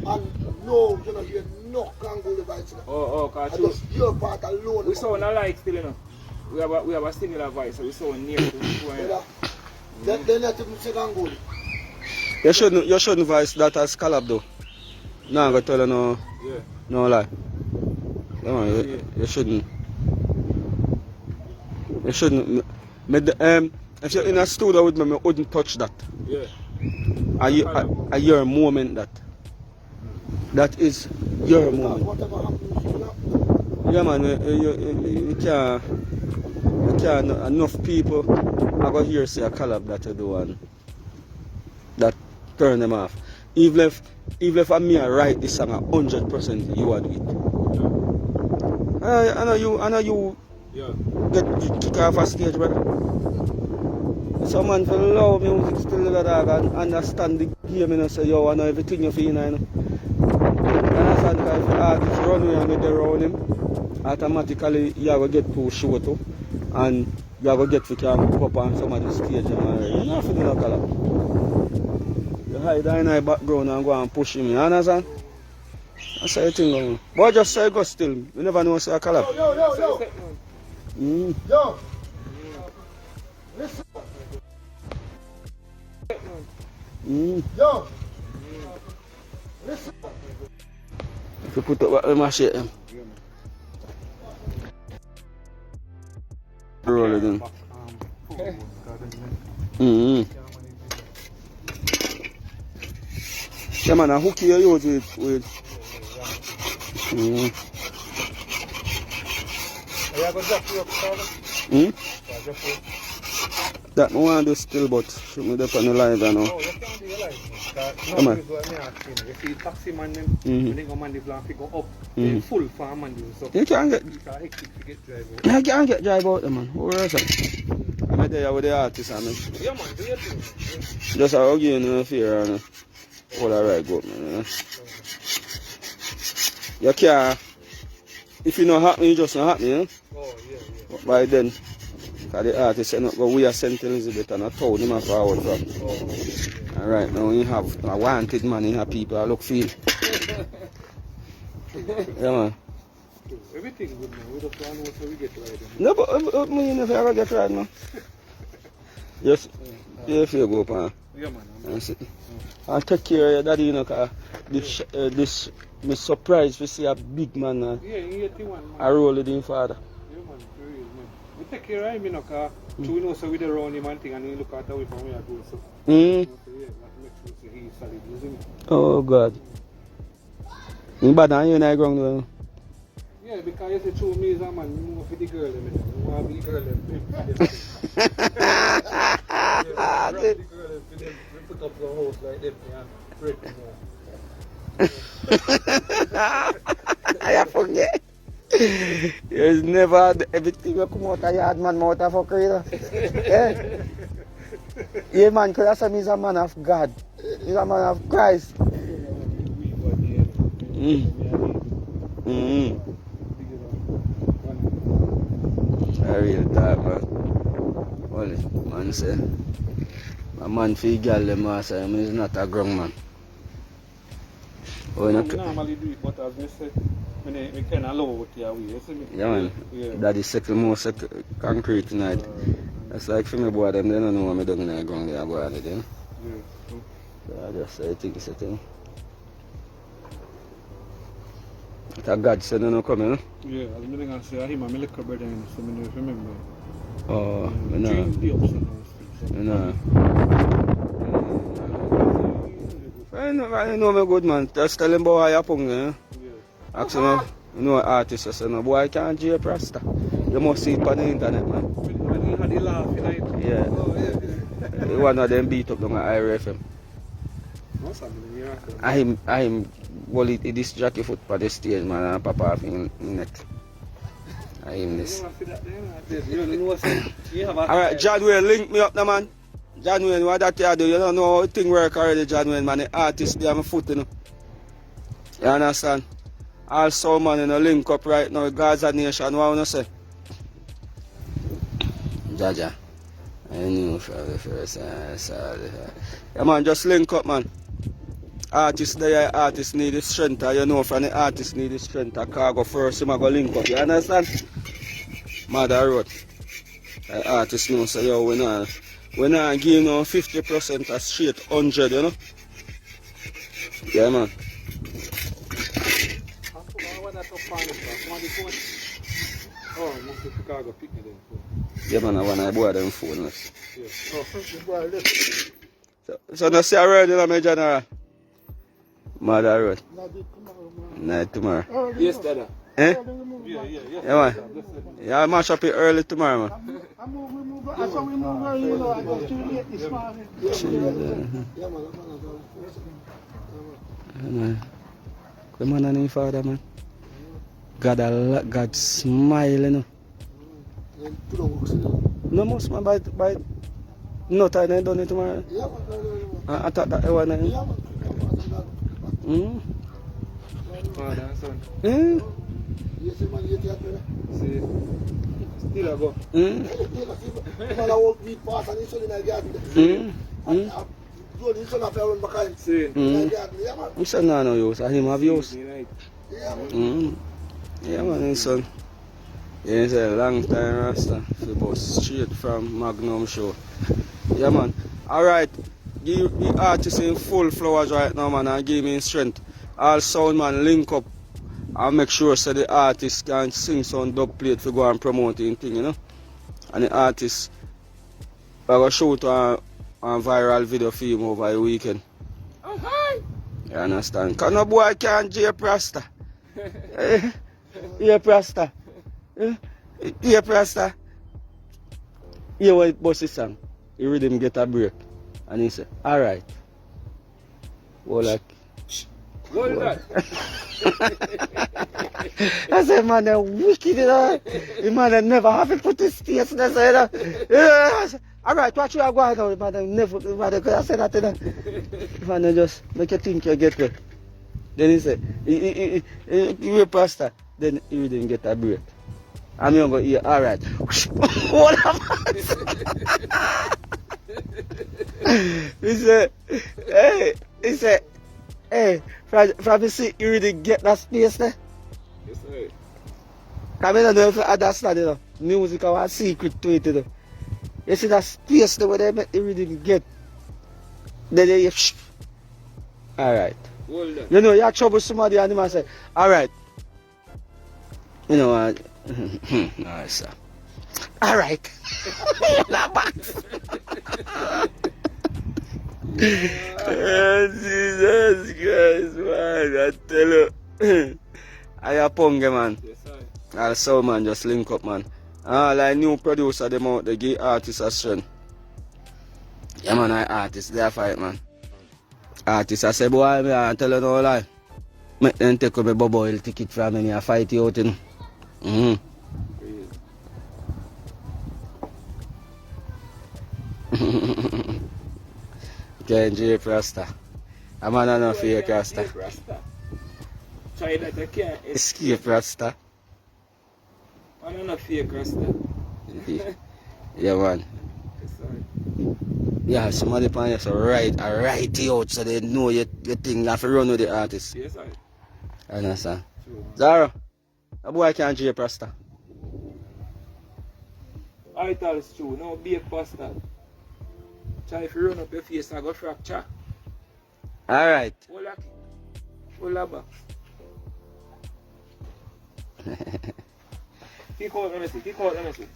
Speaker 2: And no, you know, hear no Gangoli vibes.
Speaker 3: Oh,
Speaker 2: I
Speaker 3: cause
Speaker 2: just your part alone.
Speaker 3: we sound alike still, you know. We have a similar voice, so we sound near to each other.
Speaker 2: Then you have to say Gangoli.
Speaker 1: You shouldn't voice that as collab though. No, I'm going to tell you no,
Speaker 3: Yeah.
Speaker 1: no lie. No, you shouldn't. You shouldn't. If you're in a studio with me, I wouldn't touch that.
Speaker 3: Yeah.
Speaker 1: I your moment that. That is your moment.
Speaker 2: Whatever happens,
Speaker 1: Yeah, man, you can't. Enough people are going to hear say a collab that you do and that turn them off. Even if I me write this song 100% you are do it. I know you
Speaker 3: Yeah.
Speaker 1: get kicked off a stage, brother. Someone for love music still the dog and understand the game and say, yo, I know everything you feel, you know. And understand because if the artist run away and get around him, automatically you are going to get too short too. And you are going to get to come up on some of the stage and you're not feeling like that. You hide in the background and go and push him, you understand? That's how you think of it. But just say go still. You never know say a collab.
Speaker 2: Yo. Yo. Listen. Yo. Listen.
Speaker 1: If you put up the machine. Roll it in. Yeah, man, a hook you use with. That no one do still, but shoot me up on the line now.
Speaker 5: Oh, you can't do your life. No,
Speaker 1: man.
Speaker 5: is what I'm asking. You see, taxi man, them, when they go man, they plan to go up. They full for man, so
Speaker 1: You can't get.
Speaker 5: it's hectic to get drive out.
Speaker 1: You can't get drive out, man. Who is that? I'm there with the artist, man.
Speaker 5: Yeah, man, do your thing.
Speaker 1: Just a hug you in the fear and all alright, go, man. You can't. If you not happy, you just not happy, you know?
Speaker 5: Oh, yeah.
Speaker 1: But by then, because the artist said not go we are St. Elizabeth and a town him a forward from. And right now you have a wanted man, you have people that look feel. Yeah, man.
Speaker 5: Everything good, man. We just want to know so we get right.
Speaker 1: No, but you never ever get right, man. Just, you feel go, man.
Speaker 5: Yeah, man.
Speaker 1: And take care of your daddy, you know, because this me surprised to see a big man
Speaker 5: Yeah, in 81, man.
Speaker 1: a roll with him father.
Speaker 5: Yeah, man, for real, man. We take care of him, you know, because we know so we the around him and thing, and he look at we from where I go, so.
Speaker 1: Mm.
Speaker 5: So, yeah, that makes sure so he's solid, isn't it?
Speaker 1: Oh, God. You bad on you in the ground, though.
Speaker 5: Yeah, because you see, through me is a man, you move for the girl, you know. You want to be the girl, you grab the girl, we put up the house like them, and break them out.
Speaker 1: I forget. There's never everything will come out of yard man mouth of fucker, you know. Yeah. Yeah, man, because that's he's a man of God. He's a man of Christ. I real talk, man. Well, man say, a man for girl them master, he's not a grown man. Oh,
Speaker 5: I normally do it, but as I say, we can allow it your way, you see me?
Speaker 1: yeah, man.
Speaker 5: Yeah.
Speaker 1: That is second most concrete tonight. That's like for me, boy, them, they don't know what me doing in the ground there, boy, they do.
Speaker 5: Yeah.
Speaker 1: So I just say, I think it's a thing. It's a God said, no coming, huh?
Speaker 5: Yeah, as I'm going to say, him and my little brother, so I don't remember.
Speaker 1: Oh, me no.
Speaker 5: Change the option now.
Speaker 1: Me no. I know me good, man. Just tell him about Khago Pungeh, eh?
Speaker 5: Yeah.
Speaker 1: Ask him, you know, artist, I say, no, boy, can't drape Rasta. You must see it on the internet, man.
Speaker 5: When he had the laugh, you know?
Speaker 1: Yeah.
Speaker 5: Oh, yeah.
Speaker 1: One of them beat up down at IRFM.
Speaker 5: What's happening here?
Speaker 1: I him well it this jockey foot for the stage, man, and pop off in neck. I him this. Alright, John Wayne, link me up now, man. John Wayne, what that you do? You don't know how thing work already, John Wayne, man. The artist there, my foot, you know. You understand? Also, man, you know, link up right now, Gaza Nation, what you say? Jaja. I knew for the first yeah, man, just link up, man. Artists there, artists need the strength, you know, from the artists need the strength. I can't go first, I'm going to link up, you understand? Mother road. The artists know, so yo, we not give no 50% a straight 100, you know? Yeah, man.
Speaker 5: Oh, must be Khago pick me then.
Speaker 1: Yeah, man, I want to buy them phone.
Speaker 5: Yeah. Oh, boy, let's
Speaker 1: So now see already, my general. Mother road. Night tomorrow.
Speaker 3: Yes, Dada.
Speaker 1: Eh?
Speaker 5: Yeah.
Speaker 1: Yeah, man. Yeah, I mash up it early tomorrow, man.
Speaker 2: I saw we move early, you know, I got too late this morning.
Speaker 1: Come on, and father, man. God smile, you know. No most, man, by no time I done it tomorrow. I thought that I want to.
Speaker 5: Father and son. See, still a go. See.
Speaker 1: My son no use, I him have use. Yeah, man, his son. Yeah, he's a long time Rasta. The bus straight from Magnum show. Yeah, man. Alright. Give the artist in full flowers right now, man, and give me strength. All sound, man, link up and make sure so the artist can sing some dub plate to go and promote the thing, you know. And the artist I go shoot a viral video for him over the weekend.
Speaker 3: Oh, hi.
Speaker 1: You understand? Cause no boy can't drape Rasta. Drape Rasta. Drape Rasta. Hear what it bust his song. He read him get a break. And he said, alright. Well, like,
Speaker 3: Hold that.
Speaker 1: I said, man, they're wicked, you know. The man, they never have to put his face in the side. I said, alright, what you are going on? Man, they never, man, because I said that to them. Man, they just make you think you get it. Then he said, he pastor. Then he didn't get a break. I'm going to go here, alright. What am He said, hey, from you see, you really get that space there?
Speaker 3: Yes, sir.
Speaker 1: I mean, I don't know if you understand, you know, music have a secret to it, you know. You see that space there where they make you really get. Then you hear, alright.
Speaker 3: Hold that.
Speaker 1: You know, you have trouble with somebody and the man say, alright. You know what? Alright, sir. Alright. Jesus Christ, man. I tell you. I a Pungeh, man.
Speaker 3: Yes, sir.
Speaker 1: Also, man, just link up, man. Like new producer, them out, they give artists a strength. Yeah, man, I artists, they a fight, man. Artists, I say, boy, me I tell you no lie. Make them take up a bubble ticket from me, I fight you out, you know.
Speaker 3: Real.
Speaker 1: Can't drape Rasta. A man a no fake Rasta.
Speaker 3: Try that, I can't
Speaker 1: Escape Rasta.
Speaker 3: Man, I'm not fake Rasta.
Speaker 1: Yeah, man.
Speaker 3: Yes, sir.
Speaker 1: Yeah, somebody pan you so right you out so they know you think you have to run with the artist.
Speaker 3: Yes, sir.
Speaker 1: Understand?
Speaker 3: True.
Speaker 1: Zara, a boy can't drape Rasta.
Speaker 3: I tell it's true. No, be a bastard. Try if you run up your face, I go fracture.
Speaker 1: Alright.
Speaker 3: Hold up. Hold up back. Kick out, let me see. Kick out, let me see.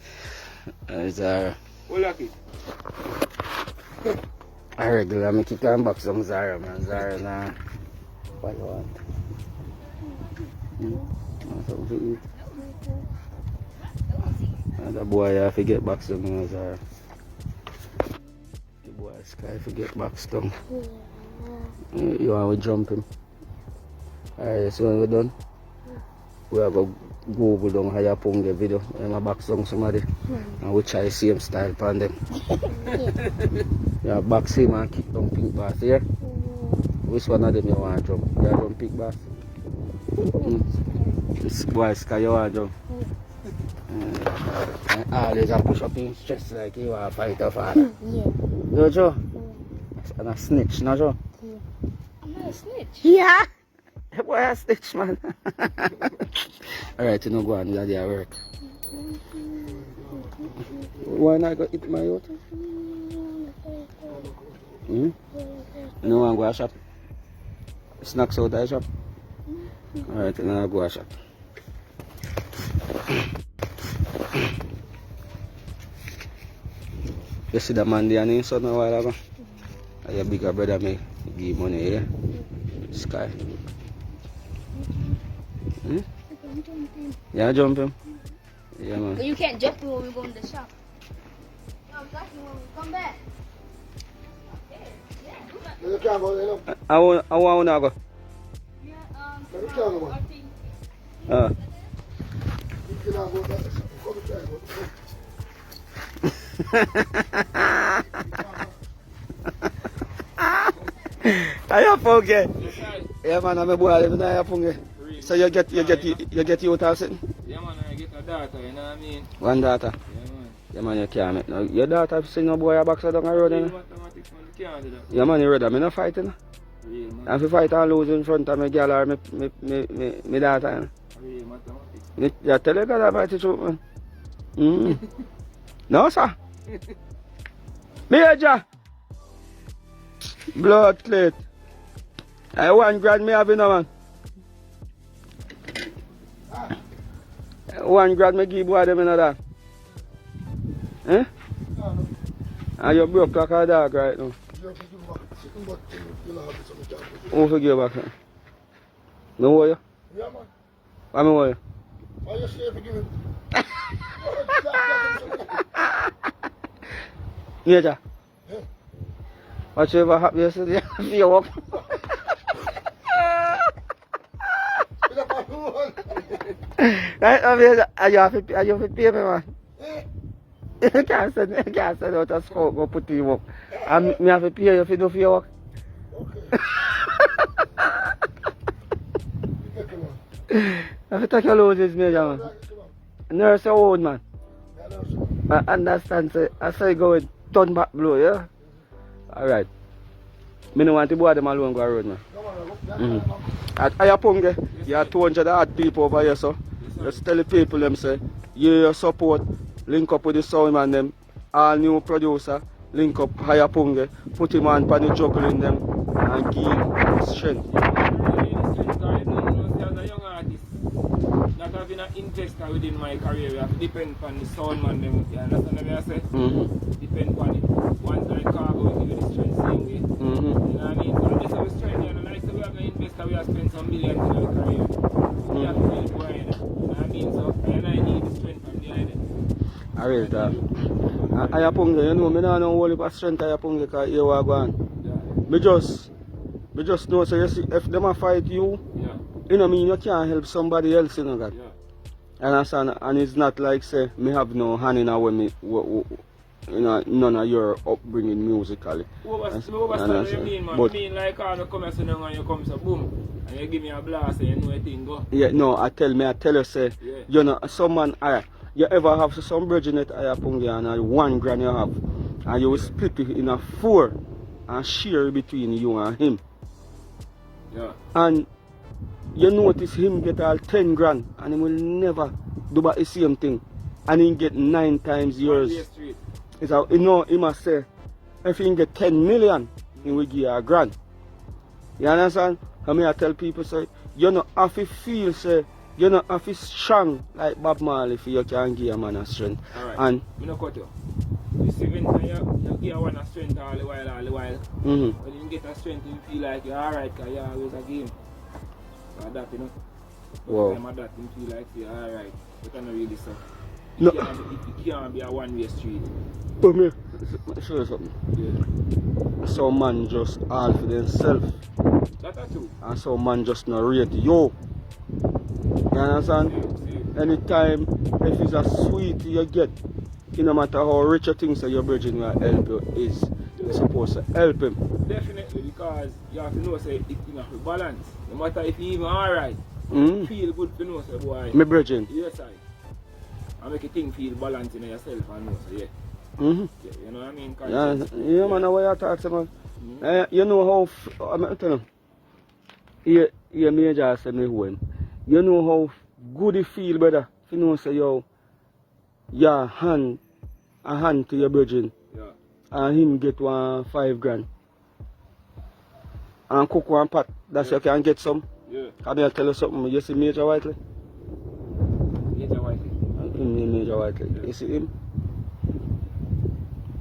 Speaker 1: Zara.
Speaker 3: Hold up it.
Speaker 1: I regular me kick and back some Zara, man. Zara, nah. What you want? Want something to eat? And the boy have to get back some Zara. The boy Sky to get back some. You want to jump him? Alright, so when we're done, we have a Google down Khago Pungeh video and I back song somebody and we try same style upon them. Yeah, back same and kick down pink bass here. Which one of them you want to jump? You want to jump pink bass? This boy Sky you want to jump? And always a push up in chest like you want to fight a father.
Speaker 6: Yeah.
Speaker 1: Yo, Joe? And a snitch, no Joe?
Speaker 6: I'm not a snitch.
Speaker 1: Yeah! Boy, a snitch, man. Alright, you know, go on, you're there work. Why not go eat my yacht? You know, want to go to shop? Snacks out of the shop? Alright, you know, go to shop. You see the man there and his son a while ago? Your bigger brother me give money, yeah? Sky. Hmm? Yeah, jump him. Yeah, man.
Speaker 6: But you can't jump me when we go in the shop. No, exactly when we come back.
Speaker 2: You can't go there, no.
Speaker 1: I want to go.
Speaker 2: You can't go. You cannot go there. Come try go.
Speaker 1: Khago Pungeh. Yeah, man, I'm a boy. I'm Khago Pungeh. So you get you out of something?
Speaker 3: Yeah, man, I get a daughter, you know what I mean?
Speaker 1: One daughter.
Speaker 3: Yeah, man.
Speaker 1: Yeah, man, you can't make no. Your daughter see no boy a boxer down the road, you know?
Speaker 3: Mathematics, man, you can't do that.
Speaker 1: Yeah, man, you ready? I'm not fighting.
Speaker 3: Real, man.
Speaker 1: And if you fight and lose in front of my girl or my daughter, you know?
Speaker 3: Real mathematics.
Speaker 1: You tell you God about the truth, man. No, sir. Major. Blood clot. I 1 grand me have you, man. 1 grand me give boy them in that. Eh? And you broke like a dog right now.
Speaker 2: You have to give back sitting but you'll have it so we can't put it.
Speaker 1: Who forgive back? No worry.
Speaker 2: Yeah, man.
Speaker 1: I mean worry.
Speaker 2: Why you say forgive him?
Speaker 1: Major.
Speaker 2: Yeah.
Speaker 1: Whatever happened yesterday, you walk. Right, Major, you have to pay me, man. You can't send out a scope go put to you work. And me have to pay you if you do for your work.
Speaker 2: Okay. Take him on.
Speaker 1: I have to take your losses, Major, man. Nurse your own, man.
Speaker 2: Yeah, no, sir.
Speaker 1: I understand, sir. I say go with turn back blow, yeah? Alright. Me no want to bother them alone go road, man. At Khago Pungeh, you have 200 odd people over here, so just tell the people them say, your support, link up with the sound man them, all new producer, link up Khago Pungeh, put him on the juggling them and give him strength.
Speaker 3: Not having an investor within my career, we have to depend on the sound man them. You understand what I say? Depend on it. Once like Khago, we give you the strength same way. You know what I mean? So this is our strength, you know, like so we have an investor, we have spent some millions in our career. We have to feel behind it. You know what I mean? So I need the strength from behind it.
Speaker 1: I read that. Khago Pungeh, you know, I don't know all the strength Khago Pungeh because here we are going. Me just know, so you see, if them a fight you, you know, mean you can't help somebody else, you know, God. And it's not like, say, me have no hand in when me, you know, none of your upbringing musically.
Speaker 3: What you mean, man? But, you mean like how you come here and you come so boom, and you give me a blast and you know a thing go?
Speaker 1: Yeah, no, I tell you, say, you know, some man, you ever have some bridging at Khago Pungeh and 1 grand you have, and you will split it in a 4 and share between you and him.
Speaker 3: Yeah.
Speaker 1: And you notice him get all 10 grand and he will never do about the same thing. And he get 9 times yours. It's how, you know, he must say, if he get 10 million, he will give you a grand. You understand? I mean, I tell people, say, you know, have to feel, say, you know, have to strong like Bob Marley if you can give a man a strength.
Speaker 3: Alright,
Speaker 1: and
Speaker 3: I don't cut you. You see, when you give one a strength all the while, when you get a strength, you feel like you're alright, because you're always a game. So that, you know.
Speaker 1: Wow.
Speaker 3: But that, you feel like you're alright. But I'm not really so.
Speaker 1: No.
Speaker 3: It can't be a one-way street.
Speaker 1: But me, show you something.
Speaker 3: Yeah.
Speaker 1: Some man just all for themselves.
Speaker 3: That's true.
Speaker 1: And some man just not rate you. You understand? Anytime, if it's a sweet you get, no matter how rich you think so your bridging will help you, is you're supposed to help him.
Speaker 3: Definitely, because you have to know, say, it you have to balance. No matter if you even alright, feel good to know, say, boy.
Speaker 1: Me bridging?
Speaker 3: Yes, I make a thing feel balanced in yourself and know, so yeah. Yeah, you know what I mean?
Speaker 1: Yeah, man, what you talk about, man. You know how, I'm telling you, you Major say me home. You know how good it feel, brother. You know, say, yo, your hand, a hand to your bridging.
Speaker 3: Yeah.
Speaker 1: And him get 5 grand. And cook 1 pot, that's you can get some.
Speaker 3: Yeah.
Speaker 1: Can I tell you something? You see Major Whiteley?
Speaker 3: Major Whiteley.
Speaker 1: Major Whiteley. Yeah. You see him?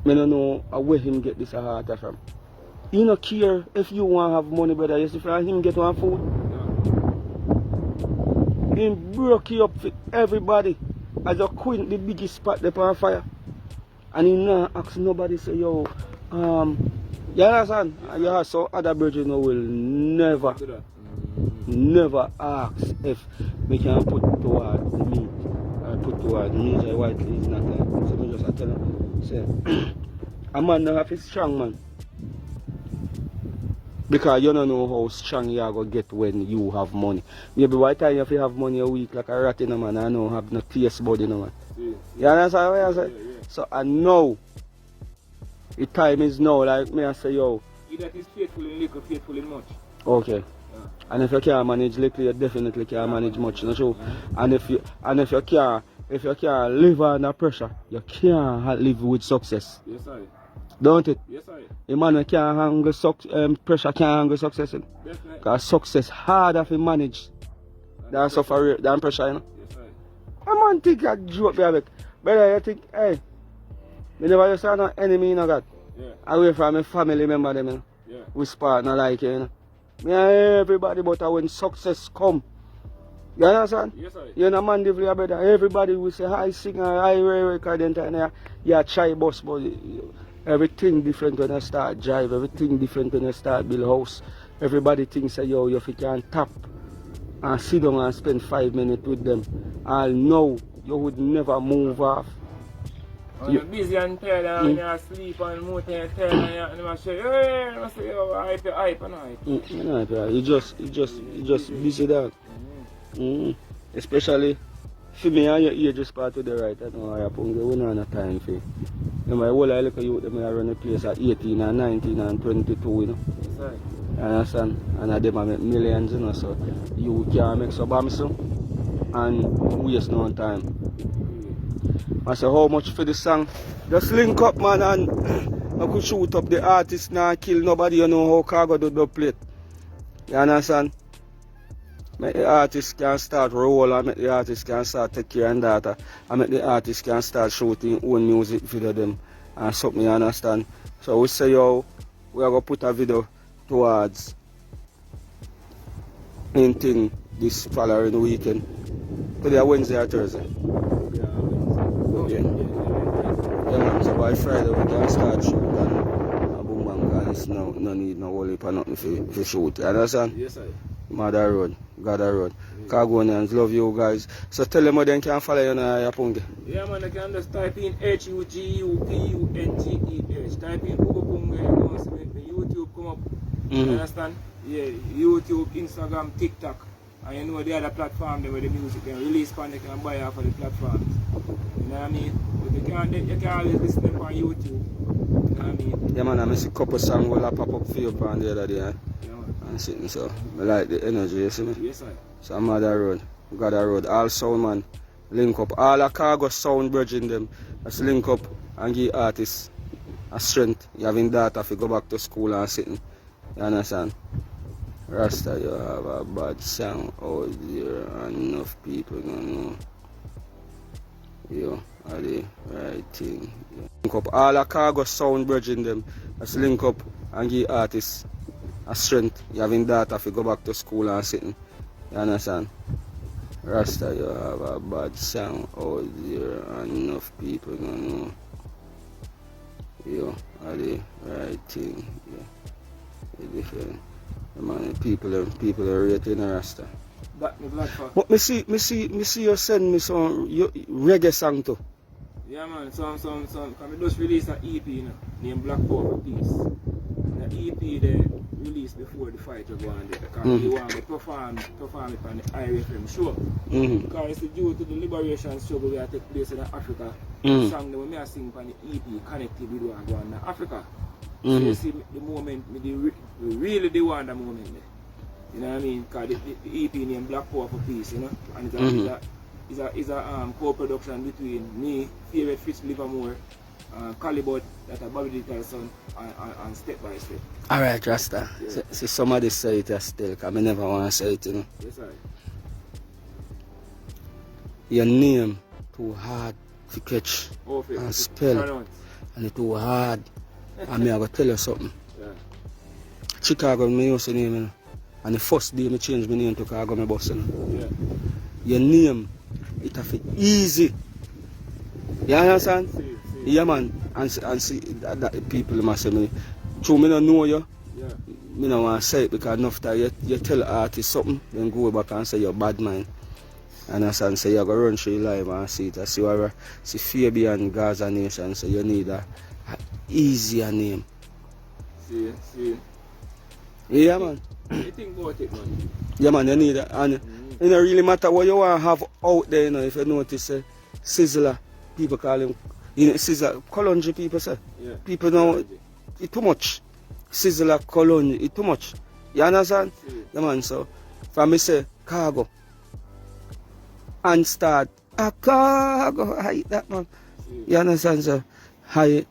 Speaker 1: I don't know where him get this heart from. He don't care if you want to have money, brother. You see, for him get 1 food. Yeah. He broke you up for everybody. As a queen, the biggest spot there on fire. And he not ask nobody, say, yo, you understand? Yeah, so other bridges will never ask if we can put toward the meat. Put toward Major Whiteley is not there. So me just tell him, say, a man don't have to strong, man. Because you don't know how strong you are going to get when you have money. Maybe by the time if you have money a week like a rat in a man, I don't have no taste body no man. You understand what I say? So I know the time is now, like me I say, yo.
Speaker 3: He that is faithful in little, faithful in much.
Speaker 1: Okay. And if you can't manage little, you definitely can't manage much, no true. And if you can't live under pressure, you can't live with success.
Speaker 3: Yes, I.
Speaker 1: Don't it?
Speaker 3: Yes, I.
Speaker 1: A man can't handle pressure, can't handle success.
Speaker 3: Definitely.
Speaker 1: Because success harder to manage than pressure, you know.
Speaker 3: Yes, I.
Speaker 1: A man think a joke, baby. Brother, you think, hey, Me never used to have no enemy, you know, God.
Speaker 3: Yeah.
Speaker 1: Away from my family member, them, you know.
Speaker 3: Yeah.
Speaker 1: Which partner like you, you know. Me and everybody, but when success come, you understand?
Speaker 3: Yes, sir.
Speaker 1: You know, man, brother. Everybody will say, hi singer, hi record, and yeah, try boss, but everything different when I start drive, everything different when I start build house. Everybody thinks, yo, if you can tap and sit down and spend 5 minutes with them, I'll know you would never move off.
Speaker 3: When you're busy and tired and when you're asleep and move and tired and you say, hey, I say, yo, hype and hype.
Speaker 1: You just busy down. Especially for me and your age is part of the right. I know Khago Pungeh, we don't have time for it. You know, my whole look at you, them run the place at 18 and 19 and 22, you know.
Speaker 3: Yes, sir.
Speaker 1: You understand? And them make millions, you know, so you can't make so bamso and waste no time. I say how much for the song? Just link up, man, and I could shoot up the artist now, kill nobody, you know how Khago do the plate. You understand? Make the artist can start roll, and make the artist can start take care and data, and make the artist can start shooting own music video them and something, you understand? So we say, yo, we are going to put a video towards anything this following weekend. Today Wednesday or Thursday? Yeah. Yeah, man, so by Friday we can start shoot and boom bang, and it's no need no whole heap of nothing for shoot, you understand?
Speaker 3: Yes, sir.
Speaker 1: Mother Road, Gather Road. Khagonians, love you guys. So tell them how they can follow you on Khago Pungeh.
Speaker 3: Yeah, man, I can just type in HUGUPUNGEH. Type in Khago Pungeh, you know, so YouTube come up. You understand? Yeah, YouTube, Instagram, TikTok. And you know the other platform where the music can release and they can buy off of the platforms. You know what I mean? But you can always listen to them on YouTube. You know what I mean?
Speaker 1: Yeah, man, I miss a couple songs will pop up for you on the other day.
Speaker 3: Yeah, man.
Speaker 1: And sitting so. I like the energy, you see me?
Speaker 3: Yes, sir.
Speaker 1: So Mother Road, Gather Road, all sound man. Link up. All the Khago sound bridging them. Just link up and give artists a strength. You having data if you go back to school and sitting. You understand? Rasta, you have a bad song out there and enough people don't know. You are the right thing. Link up all the Khago sound bridging them. Just link up and give artists a strength. You having data if you go back to school and sitting. You understand? Rasta, you have a bad song out there and enough people don't know. You are the right thing. Yeah. Different. Man, people are rating Rasta.
Speaker 3: That me glad for.
Speaker 1: But me see you send me some reggae song too.
Speaker 3: Yeah, man, some. Can we just release an EP, you know, named Black Power Peace. The EP they released before the fight will go on there. Because we want to perform it on the IRFM show. Because it's due to the liberation struggle that take place in Africa. The song that we sing on the EP connected with what go on in Africa. So you see the moment, we really do want the moment there. You know what I mean? Because the EP named Black Power for Peace, you know? And it's a co-production between me, Favorite Fitz Livermore, Calibot, that are Bobby Dickerson, and Step by Step.
Speaker 1: Alright, Rasta.
Speaker 3: Yeah.
Speaker 1: See somebody say it still, because I never want to say it, you know.
Speaker 3: Yes, sir.
Speaker 1: Your name too hard to catch
Speaker 3: Okay.
Speaker 1: and spell. And it's too hard. And me I go tell you something.
Speaker 3: Yeah.
Speaker 1: Chicago me used to name, you know. And the first day I changed my name to Khago my boss, you know.
Speaker 3: Yeah.
Speaker 1: Your name, it have to easy. You understand?
Speaker 3: See.
Speaker 1: Yeah, man. And see that people must say me. True, me don't know you.
Speaker 3: Yeah.
Speaker 1: Me don't want to say it because enough time you tell the artist something, then go back and say you're bad man. And understand, say you're going to run through your life and see it. I see Fabian Gaza Nation, so you need a easier name.
Speaker 3: See.
Speaker 1: Yeah, man.
Speaker 3: You think about it, man.
Speaker 1: Yeah, man, you need it. And it don't really matter what you want to have out there, you know. If you notice, Sizzler, people call him, you know, Sizzler, Colonji people say.
Speaker 3: Yeah.
Speaker 1: People know it's too much. Sizzler, Colonji, it's too much. You understand? Yeah, man, so for me say, Khago. And start, Khago, I hate that, man. You understand, sir? It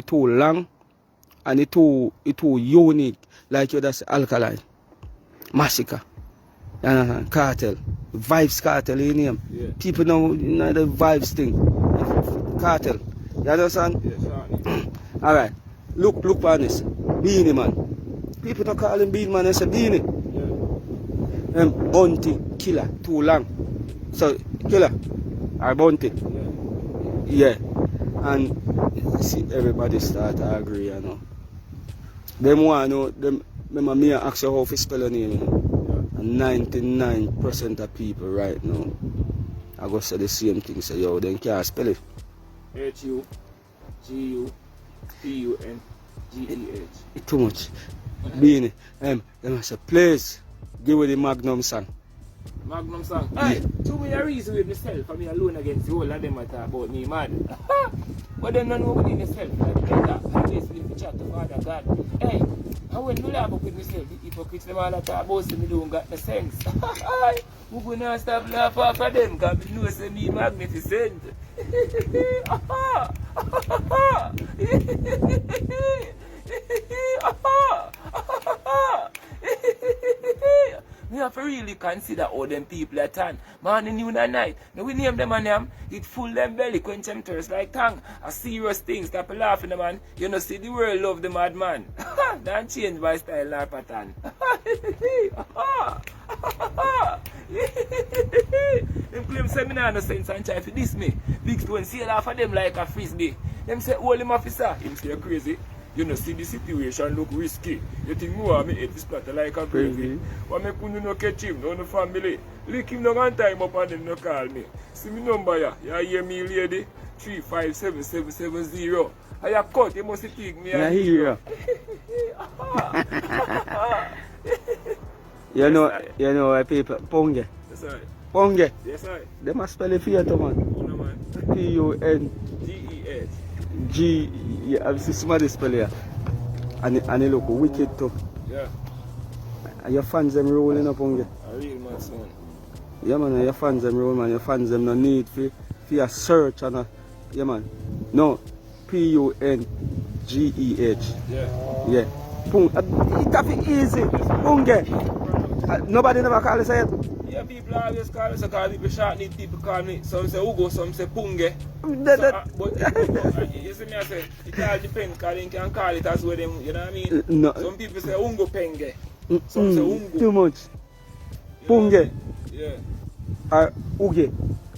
Speaker 1: too long. And it too unique, like you just alkaline, massacre, cartel, Vibes Cartel in name.
Speaker 3: Yeah.
Speaker 1: People know the vibes thing. Cartel. You understand?
Speaker 3: Yeah, Shawnee.
Speaker 1: Alright. Look on this. Beanie man. People don't call him Beanie man, they say Beanie.
Speaker 3: Yeah.
Speaker 1: Bounty, killer, too long. So killer or bounty.
Speaker 3: Yeah.
Speaker 1: Yeah. And see everybody start to agree, you know. Them want to know them remember me ask you how to spell your name, you know. And 99% of people right now I go say the same thing, say yo, then can't spell it.
Speaker 3: H-U-G-U-P-U-N-G-E-H.
Speaker 1: It's too much. Beanie. Them say please give me the Magnum song.
Speaker 3: Magnum song. Hey, to me a reason with myself, I mean alone against the whole of them that talk about me mad. But then don't know within yourself, like that. I just live to chat to Father God. Hey, and when you laugh up with myself, the hypocrites them all that talk about me don't got no sense. Who gonna stop laugh off of them, because I know say me magnificent. We have to really consider all them people at hand. Morning, noon and night. Now we name them and them, it full them belly, quench them thirst like tongue. A serious thing, stop laughing the man. You know see the world love the mad man. Don't change my style nor pattern. Them claim seminar no sense and try to diss me. Big Stone sail off of them like a frisbee. Them say, hold him officer. Him say, crazy. You know, see the situation look risky. You think more me hit this splatter like a crazy. What me couldn't no catch him, no family. Lick him no on time up and then no call me. See me number ya. You hear me lady? 357770. I have cut, you must take me.
Speaker 1: I hear you. You know people Pungeh.
Speaker 3: That's right.
Speaker 1: Pungeh.
Speaker 3: Yes, right.
Speaker 1: They must spell it for you, man.
Speaker 3: No man.
Speaker 1: P-U-N-G.
Speaker 3: G-E-H.
Speaker 1: Yeah, I've seen somebody spell here. And they look wicked too.
Speaker 3: Yeah.
Speaker 1: And your fans them rolling up Pungeh.
Speaker 3: A real man son.
Speaker 1: Yeah man, your fans them roll man. Your fans them no need for a search and a yeah man. No. P-U-N-G-E-H.
Speaker 3: Yeah.
Speaker 1: Yeah. It's easy. Pungeh. Nobody never call it say it.
Speaker 3: Yeah, people always call us, because people short need people call me. Some say Ugo, some say Pungeh.
Speaker 1: That-
Speaker 3: But you see me, I say, it all depends, because they can call it as well, them, you know what I mean?
Speaker 1: No.
Speaker 3: Some people say Ungo Penge. Some say Ungo.
Speaker 1: Too much.
Speaker 3: You know?
Speaker 1: Pungeh.
Speaker 3: Yeah.
Speaker 1: Or Uge.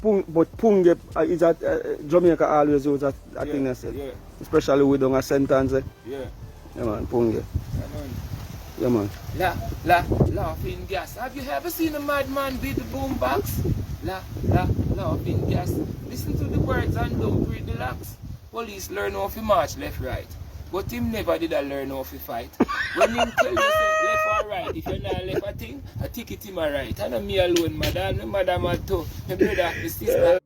Speaker 1: But Pungeh is that Jamaica always use that thing they say.
Speaker 3: Yeah.
Speaker 1: Especially with a sentence.
Speaker 3: Yeah.
Speaker 1: Yeah man, Pungeh.
Speaker 3: Yeah, man.
Speaker 1: Yeah man.
Speaker 3: Laughing gas. Have you ever seen a madman beat the boombox? Laughing gas. Listen to the words and don't read the locks. Police learn how to march left right. But him never did learn how to fight. When him tell you say left or right, if you're not left a thing, I take it him a right. And me alone, madam, my mother mad too. My brother, my sister.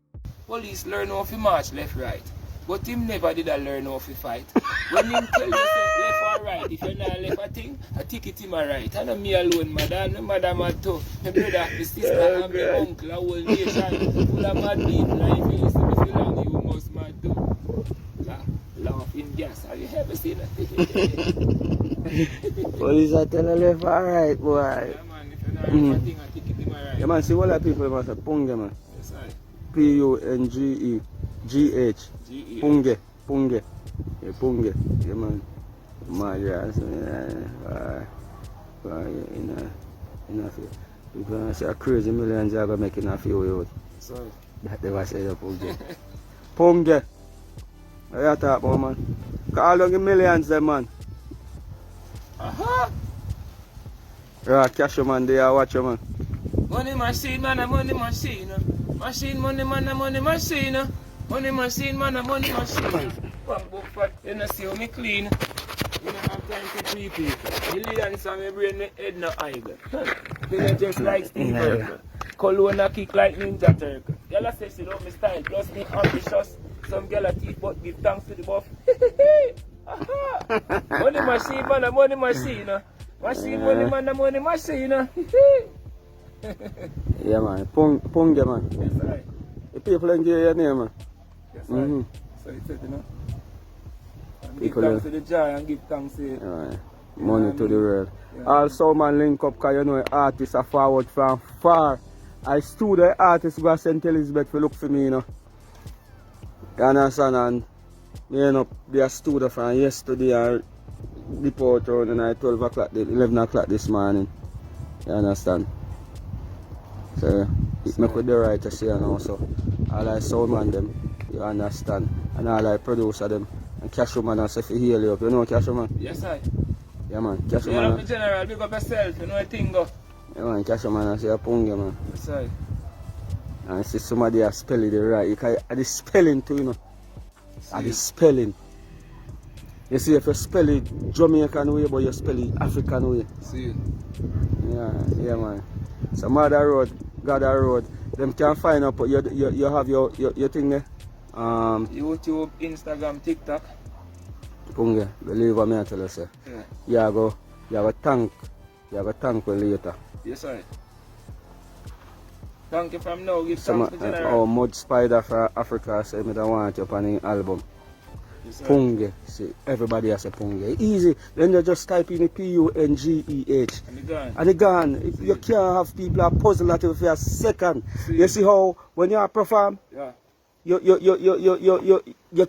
Speaker 3: Police learn how to march left right. But him never did learn how to fight. When him tell you say left or right, if you're not left a thing, I take it him a right. And me alone, madam, my mother mad too. My brother, my sister, and my uncle, a whole nation full of mad people. And if you listen to me long, you must mad too. Laughing gas. Have you ever seen that?
Speaker 1: Police are telling left or right, boy.
Speaker 3: Yeah, man. If you're not left a thing, I take it him a right.
Speaker 1: Yeah man, see what of people must say Pungeh man.
Speaker 3: Yes, I.
Speaker 1: P-U-N-G-E-G-H.
Speaker 3: G-E-H.
Speaker 1: Pungeh. Yeah, Pungeh. Yeah man. My yes. People say a crazy millions are going to make it a few out.
Speaker 3: Sorry.
Speaker 1: That they was say the Pungeh. Pungeh. What you talk about man? Call on the millions them man.
Speaker 3: Aha!
Speaker 1: Right, cash you man, they are watch you man.
Speaker 3: Money machine, man, a money machine. Machine, money, man, a money machine. Money machine, man, a money machine. Pump book fat, you know, see how me clean. You don't have time to treat people. Millions on my brain, my head no idle. They just like Steve Urkel. Cologne a kick like Ninja Turtle. Y'all say she love me style, plus me ambitious. Some girl a teeth but give thanks to the buff. Money machine, man, a money machine. Machine, money, man, a money machine.
Speaker 1: Yeah man, Pungeh man.
Speaker 3: Yes, I.
Speaker 1: The people enjoy your name man.
Speaker 3: Yes,
Speaker 1: Mm-hmm.
Speaker 3: So it's it, you know. And give
Speaker 1: People
Speaker 3: thanks to the joy and give thanks to it.
Speaker 1: Money to the world.
Speaker 3: Yeah.
Speaker 1: Also man link up because you know artists are forward from far. I stood the artist go to St. Elizabeth to look for me, you know. You understand? And me end up be a student from yesterday and deport around and 12 o'clock, 11 o'clock this morning. You understand? So it make with the right to say now, so all I sound man them, you understand, and all I producer them, and Cashew man and say fi heal you up. You know Cashew man?
Speaker 3: Yes, I.
Speaker 1: Yeah man, Cashew
Speaker 3: You
Speaker 1: man.
Speaker 3: know the general, big up yourself, you know a thing go.
Speaker 1: Yeah man, Cashew man and say a Pungeh man.
Speaker 3: Yes, I.
Speaker 1: And see somebody a spell it right. You can the spelling too, you know. And the spelling. You see if you spell it Jamaican way but you spell it African way.
Speaker 3: See.
Speaker 1: Yeah man. Some other road, Gather Road, them can find up, you have your thing there.
Speaker 3: YouTube, Instagram, TikTok.
Speaker 1: Pungeh, believe what I tell you, sir.
Speaker 3: Yeah.
Speaker 1: You have a tank later.
Speaker 3: Yes, I. Thank you from now, give thanks to general.
Speaker 1: Our Mud Spider for Africa say me don't want you on the album.
Speaker 3: Yes,
Speaker 1: Pungeh, see, everybody has a Pungeh. Easy, then you just type in the Pungeh. And it gone. You can't have people are puzzled at you for a second.
Speaker 3: See.
Speaker 1: You see how when you perform,
Speaker 3: Yeah.
Speaker 1: you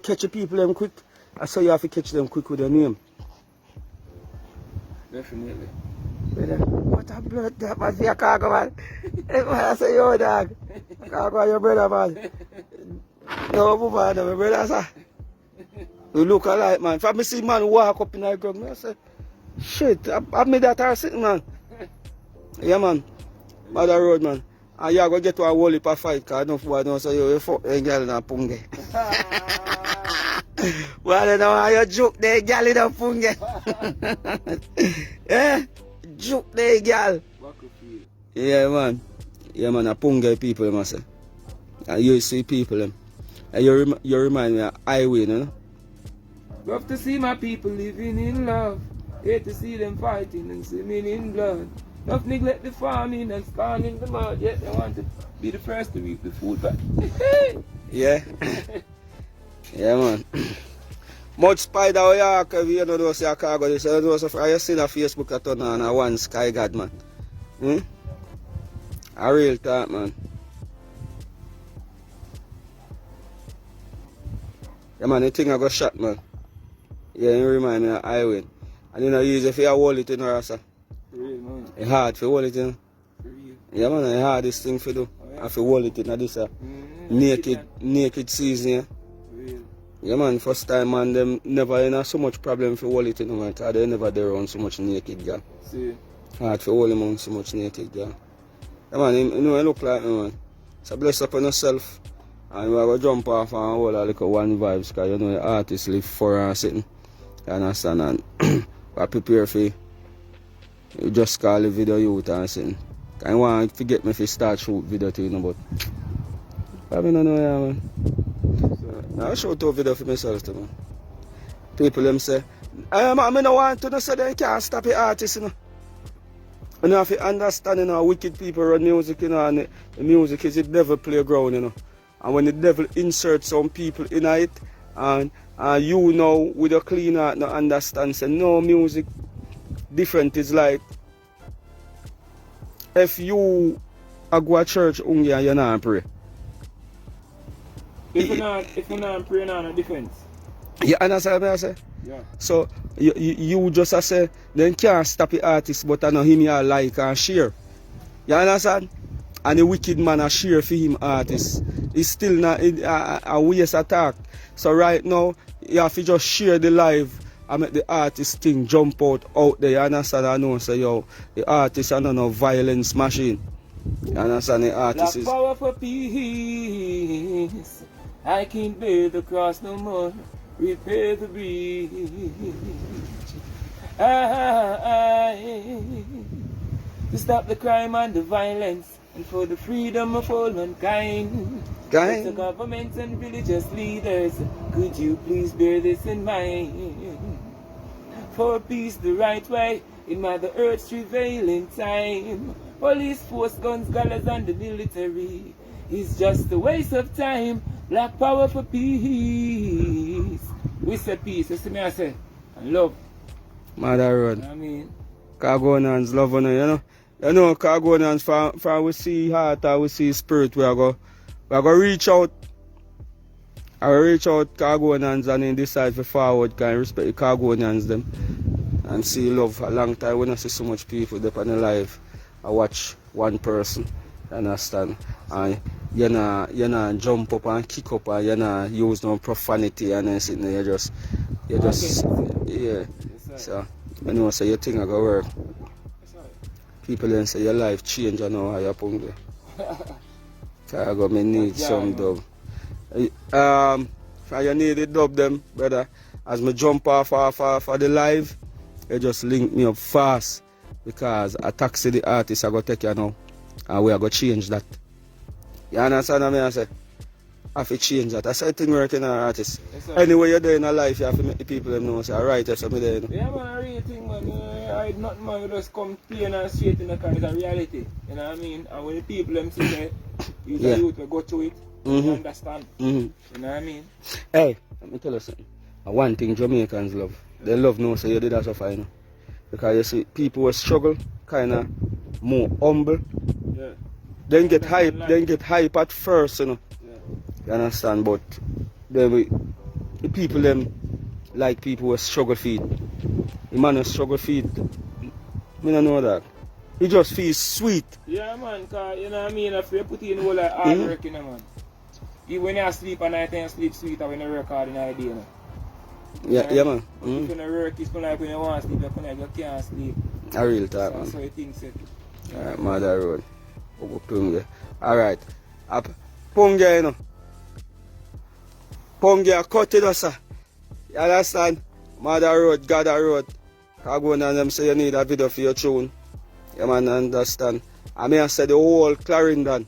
Speaker 1: catch the people them quick. I saw you have to catch them quick with your name.
Speaker 3: Definitely.
Speaker 1: What a blood that man for your Khago man. I say yo dog. Khago your brother man. No woman, my brother sir. You look alike man. If I see man walk up in the ground, I say, shit, I made that are sitting man. Yeah man. Mother road man. And you go get to a whole heap of fight because enough boy don't say you fuck a girl in a Pungeh. Well you know how you joke the girl in a Pungeh. Eh? Joke the girl. Yeah man. Yeah man, a Pungeh people you must say. And you see people them. And you remind me of highway, you know?
Speaker 3: Love to see my people living in love. Hate to see them fighting and swimming in blood. Love neglect the farming and scorning the mud. Yet they want to be the first to reap the food back.
Speaker 1: Yeah. Yeah man. Much spider York, you know those your Khago this. You know so you see the Facebook at on and one sky god man. A real talk man. Yeah man, the thing I got shot man. Yeah, you remind me of highway. And you know use if you hold it in Rasta.
Speaker 3: Real man.
Speaker 1: It's hard to hold it in.
Speaker 3: Real.
Speaker 1: Yeah man, it's hardest thing to do.
Speaker 3: Oh, yeah.
Speaker 1: I feel hold it in this naked season. Yeah.
Speaker 3: Real.
Speaker 1: Yeah man, first time man them never in so much problem for hold it in man, because they never there around so much naked girl.
Speaker 3: See.
Speaker 1: Hard for hold him on so much naked girl. Yeah man, you know I look like me man. So bless up on yourself. And we're going to jump off and hold a little one vibes because you know the artists live for and sitting. You understand? And I prepare for you just call the video youth and sitting. I want to forget me if you start shoot video to you know, but I don't know yeah man. I shoot a video for myself too man. People them say, I don't want to know so they can't stop the artist you know. And you have to understand you know wicked people run music you know and the music is the devil playground you know. And when the devil inserts some people in it, and you know with a clean heart no understand, say no music different is like if you go to church and you not pray.
Speaker 3: If you not pray, no difference.
Speaker 1: You understand what I say?
Speaker 3: Yeah.
Speaker 1: So you just say then can't stop the artist but I know him you like and share. You understand? And the wicked man a share for him artist. It's still not a waste attack. So right now, you have to just share the live and make the artist thing jump out there. You understand? I know, so yo, the artist is not no violence machine. You understand? The artist is...
Speaker 3: Black power for peace. I can't bear the cross no more. Repair the breach. To stop the crime and the violence. And for the freedom of all mankind. The governments and religious leaders, could you please bear this in mind? For peace the right way, in Mother Earth's prevailing time. Police force, guns, gallows and the military is just a waste of time. Black power for peace. We say peace, you see me I say, and love.
Speaker 1: Mother Road.
Speaker 3: You know what I mean?
Speaker 1: Khago and love on you know. You know, Cagonians, from we see heart and we see spirit, we are going to reach out. I will reach out Cagonians and then decide for forward, can respect the Cagonians them and see love. A long time we don't see so much people there on the live. I watch one person, you understand? And you not jump up and kick up and you not use no profanity and then sitting there, you just yeah. So I know so you think I go work. People then say your life change, I know how you Pungeh. So I go me need some dub. If you need it dub them, brother. As me jump off the live, you just link me up fast. Because a taxi the artist I go take you now. And we are going to change that. You understand what I say? I have to change that. That's the thing working on artists. Yes, anyway, you're there in a life, you have to make the people them know. Say, alright, that's what I'm there.
Speaker 3: Yeah, man, I really think, man, I had nothing, man, you just come plain and straight in the car. It's a reality. You know what I mean? And when the people them see that, you youth will go through it, you understand. You know what I mean?
Speaker 1: Hey, let me tell you something. One thing Jamaicans love. They love no so you did that so far, you know. Because you see, people will struggle, kind of more humble.
Speaker 3: Yeah.
Speaker 1: Then get hype at first, you know. You understand? But then the people them like people who struggle feed. The man who struggle feed, I don't know that. He just feels sweet.
Speaker 3: Yeah, man, cause you know what I mean? If you put in all like hard work in man. Even when you sleep at night and you sleep sweet, or when you work hard in the day, you know.
Speaker 1: Yeah, man.
Speaker 3: If you don't work, it's like when you want to sleep, you can't sleep.
Speaker 1: A real talk, man.
Speaker 3: So you think so.
Speaker 1: Alright, Mother Road. Pungeh. Alright. Pungeh, you know. Pungeh cut it, sir. You understand? Mother Road, Gather Road. Cagonians them say you need a video for your tune. You man understand? I mean I said the whole Clarendon.